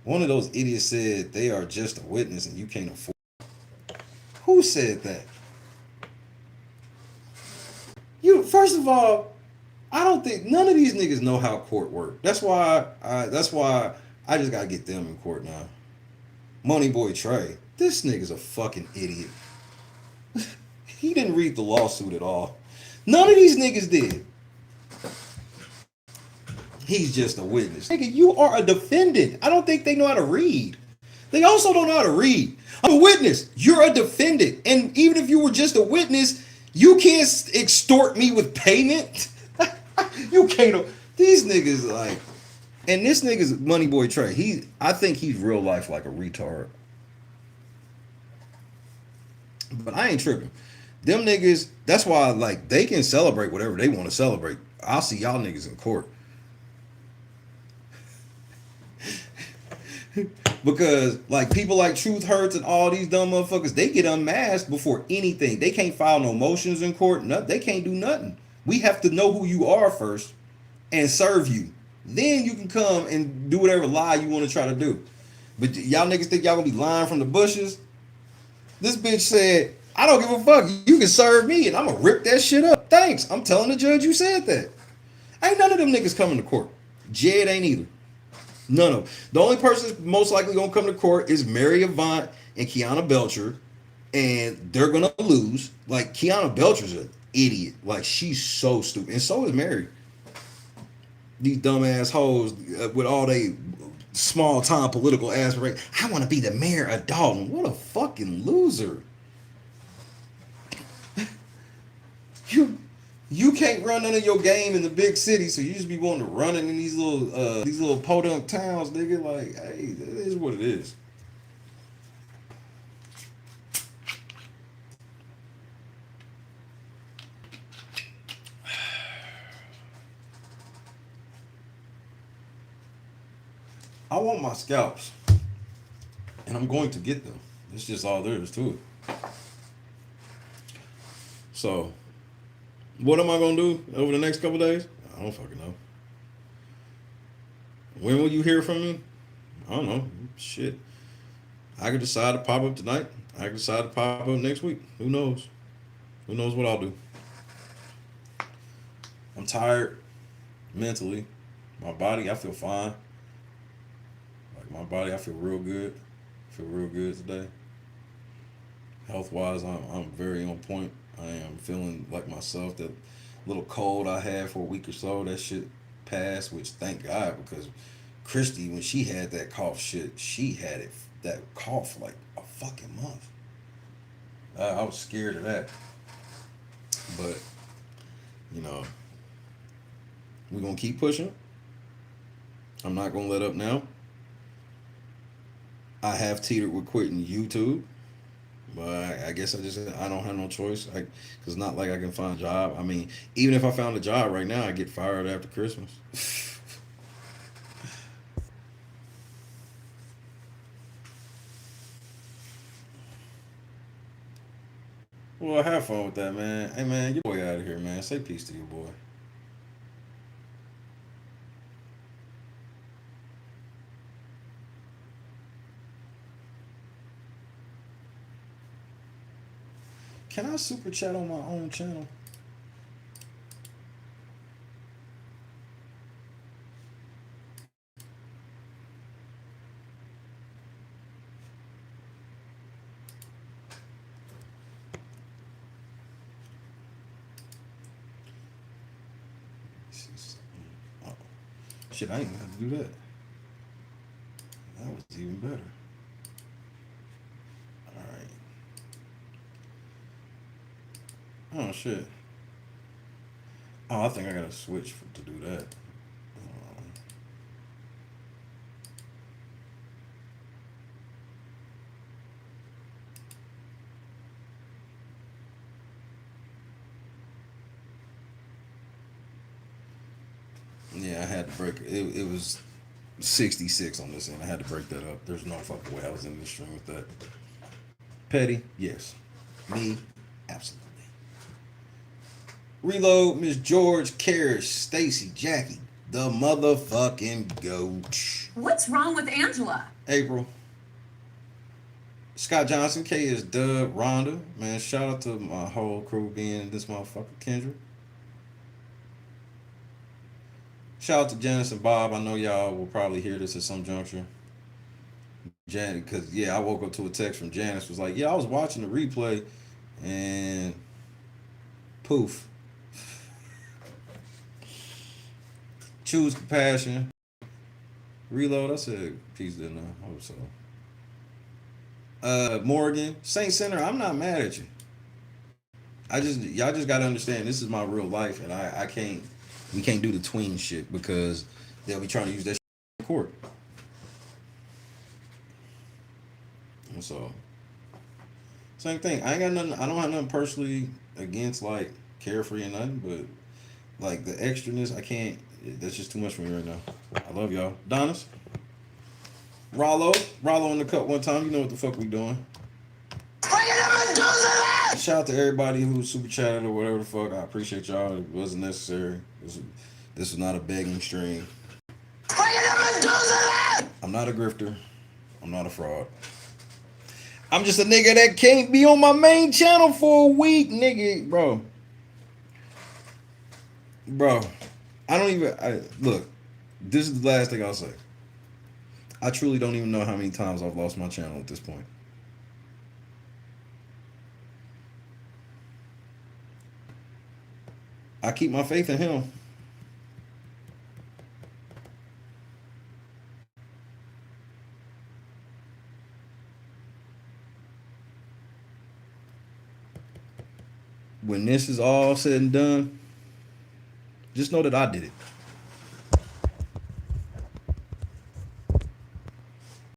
One of those idiots said they are just a witness and you can't afford. Who said that? You first of all, I don't think none of these niggas know how court work. That's why I just gotta get them in court now. Money boy Trey, this nigga's a fucking idiot. He didn't read the lawsuit at all. None of these niggas did. He's just a witness. Nigga, you are a defendant. I don't think they know how to read. They also don't know how to read. I'm a witness. You're a defendant. And even if you were just a witness, you can't extort me with payment. You can't. These niggas like, and this nigga's money boy Trey. I think he's real life like a retard. But I ain't tripping. Them niggas. That's why like they can celebrate whatever they want to celebrate. I'll see y'all niggas in court. Because like people like Truth Hurts and all these dumb motherfuckers, they get unmasked before anything. They can't file no motions in court. Nothing. They can't do nothing. We have to know who you are first and serve you. Then you can come and do whatever lie you want to try to do. But y'all niggas think y'all gonna be lying from the bushes? This bitch said, I don't give a fuck. You can serve me and I'm gonna rip that shit up. Thanks. I'm telling the judge you said that. Ain't none of them niggas coming to court. Jed ain't either. None of them. The only person that's most likely gonna come to court is Mary Avant and Kiana Belcher. And they're gonna lose. Like Kiana Belcher's an idiot. Like she's so stupid. And so is Mary. These dumbass hoes with all they small time political aspirations. I want to be the mayor of Dalton. What a fucking loser. You can't run none of your game in the big city, so you just be wanting to run it in these little podunk towns, nigga. Like, hey, it is what it is. I want my scalps, and I'm going to get them. It's just all there is to it. So, what am I gonna do over the next couple days? I don't fucking know. When will you hear from me? I don't know. Shit. I could decide to pop up tonight. I could decide to pop up next week. Who knows? Who knows what I'll do? I'm tired mentally. My body, I feel fine. My body, I feel real good. I feel real good today. Health-wise, I'm very on point. I am feeling like myself. That little cold I had for a week or so, that shit passed, which thank God, because Christy, when she had that cough shit, she had it, that cough like a fucking month. I was scared of that. But, you know, we're going to keep pushing. I'm not going to let up now. I have teetered with quitting YouTube, but I guess I don't have no choice. Cause it's not like I can find a job. I mean, even if I found a job right now, I get fired after Christmas. Well, have fun with that, man. Hey, man, get your boy out of here, man. Say peace to your boy. Can I super chat on my own channel? Oh, shit, I ain't gonna have to do that. That was even better. Alright. Oh, shit. Oh, I think I gotta switch to do that. Yeah, I had to break it. It was 66 on this end. I had to break that up. There's no fucking way I was in the stream with that. Petty, yes. Me, absolutely. Reload, Miss George, Karish, Stacy, Jackie, the motherfucking goat. What's wrong with Angela? April. Scott Johnson, K is Dub, Rhonda. Man, shout out to my whole crew being this motherfucker, Kendra. Shout out to Janice and Bob. I know y'all will probably hear this at some juncture. Janet, because, yeah, I woke up to a text from Janice. Was like, yeah, I was watching the replay, and poof. Choose compassion. Reload. I said peace, didn't I? I hope so. Morgan, Saint Center. I'm not mad at you. Y'all just gotta understand this is my real life, and I can't. We can't do the tween shit because they'll be trying to use that shit in court. And so, same thing. I ain't got nothing. I don't have nothing personally against like Carefree and nothing, but like the extraness, I can't. That's just too much for me right now. I love y'all. Donis? Rollo in the cup one time. You know what the fuck we doing. Shout out to everybody who super chatted or whatever the fuck. I appreciate y'all. It wasn't necessary. This was not a begging stream. I'm not a grifter. I'm not a fraud. I'm just a nigga that can't be on my main channel for a week, nigga, bro. Bro, I don't even. Look, this is the last thing I'll say. I truly don't even know how many times I've lost my channel at this point. I keep my faith in him. When this is all said and done, just know that I did it.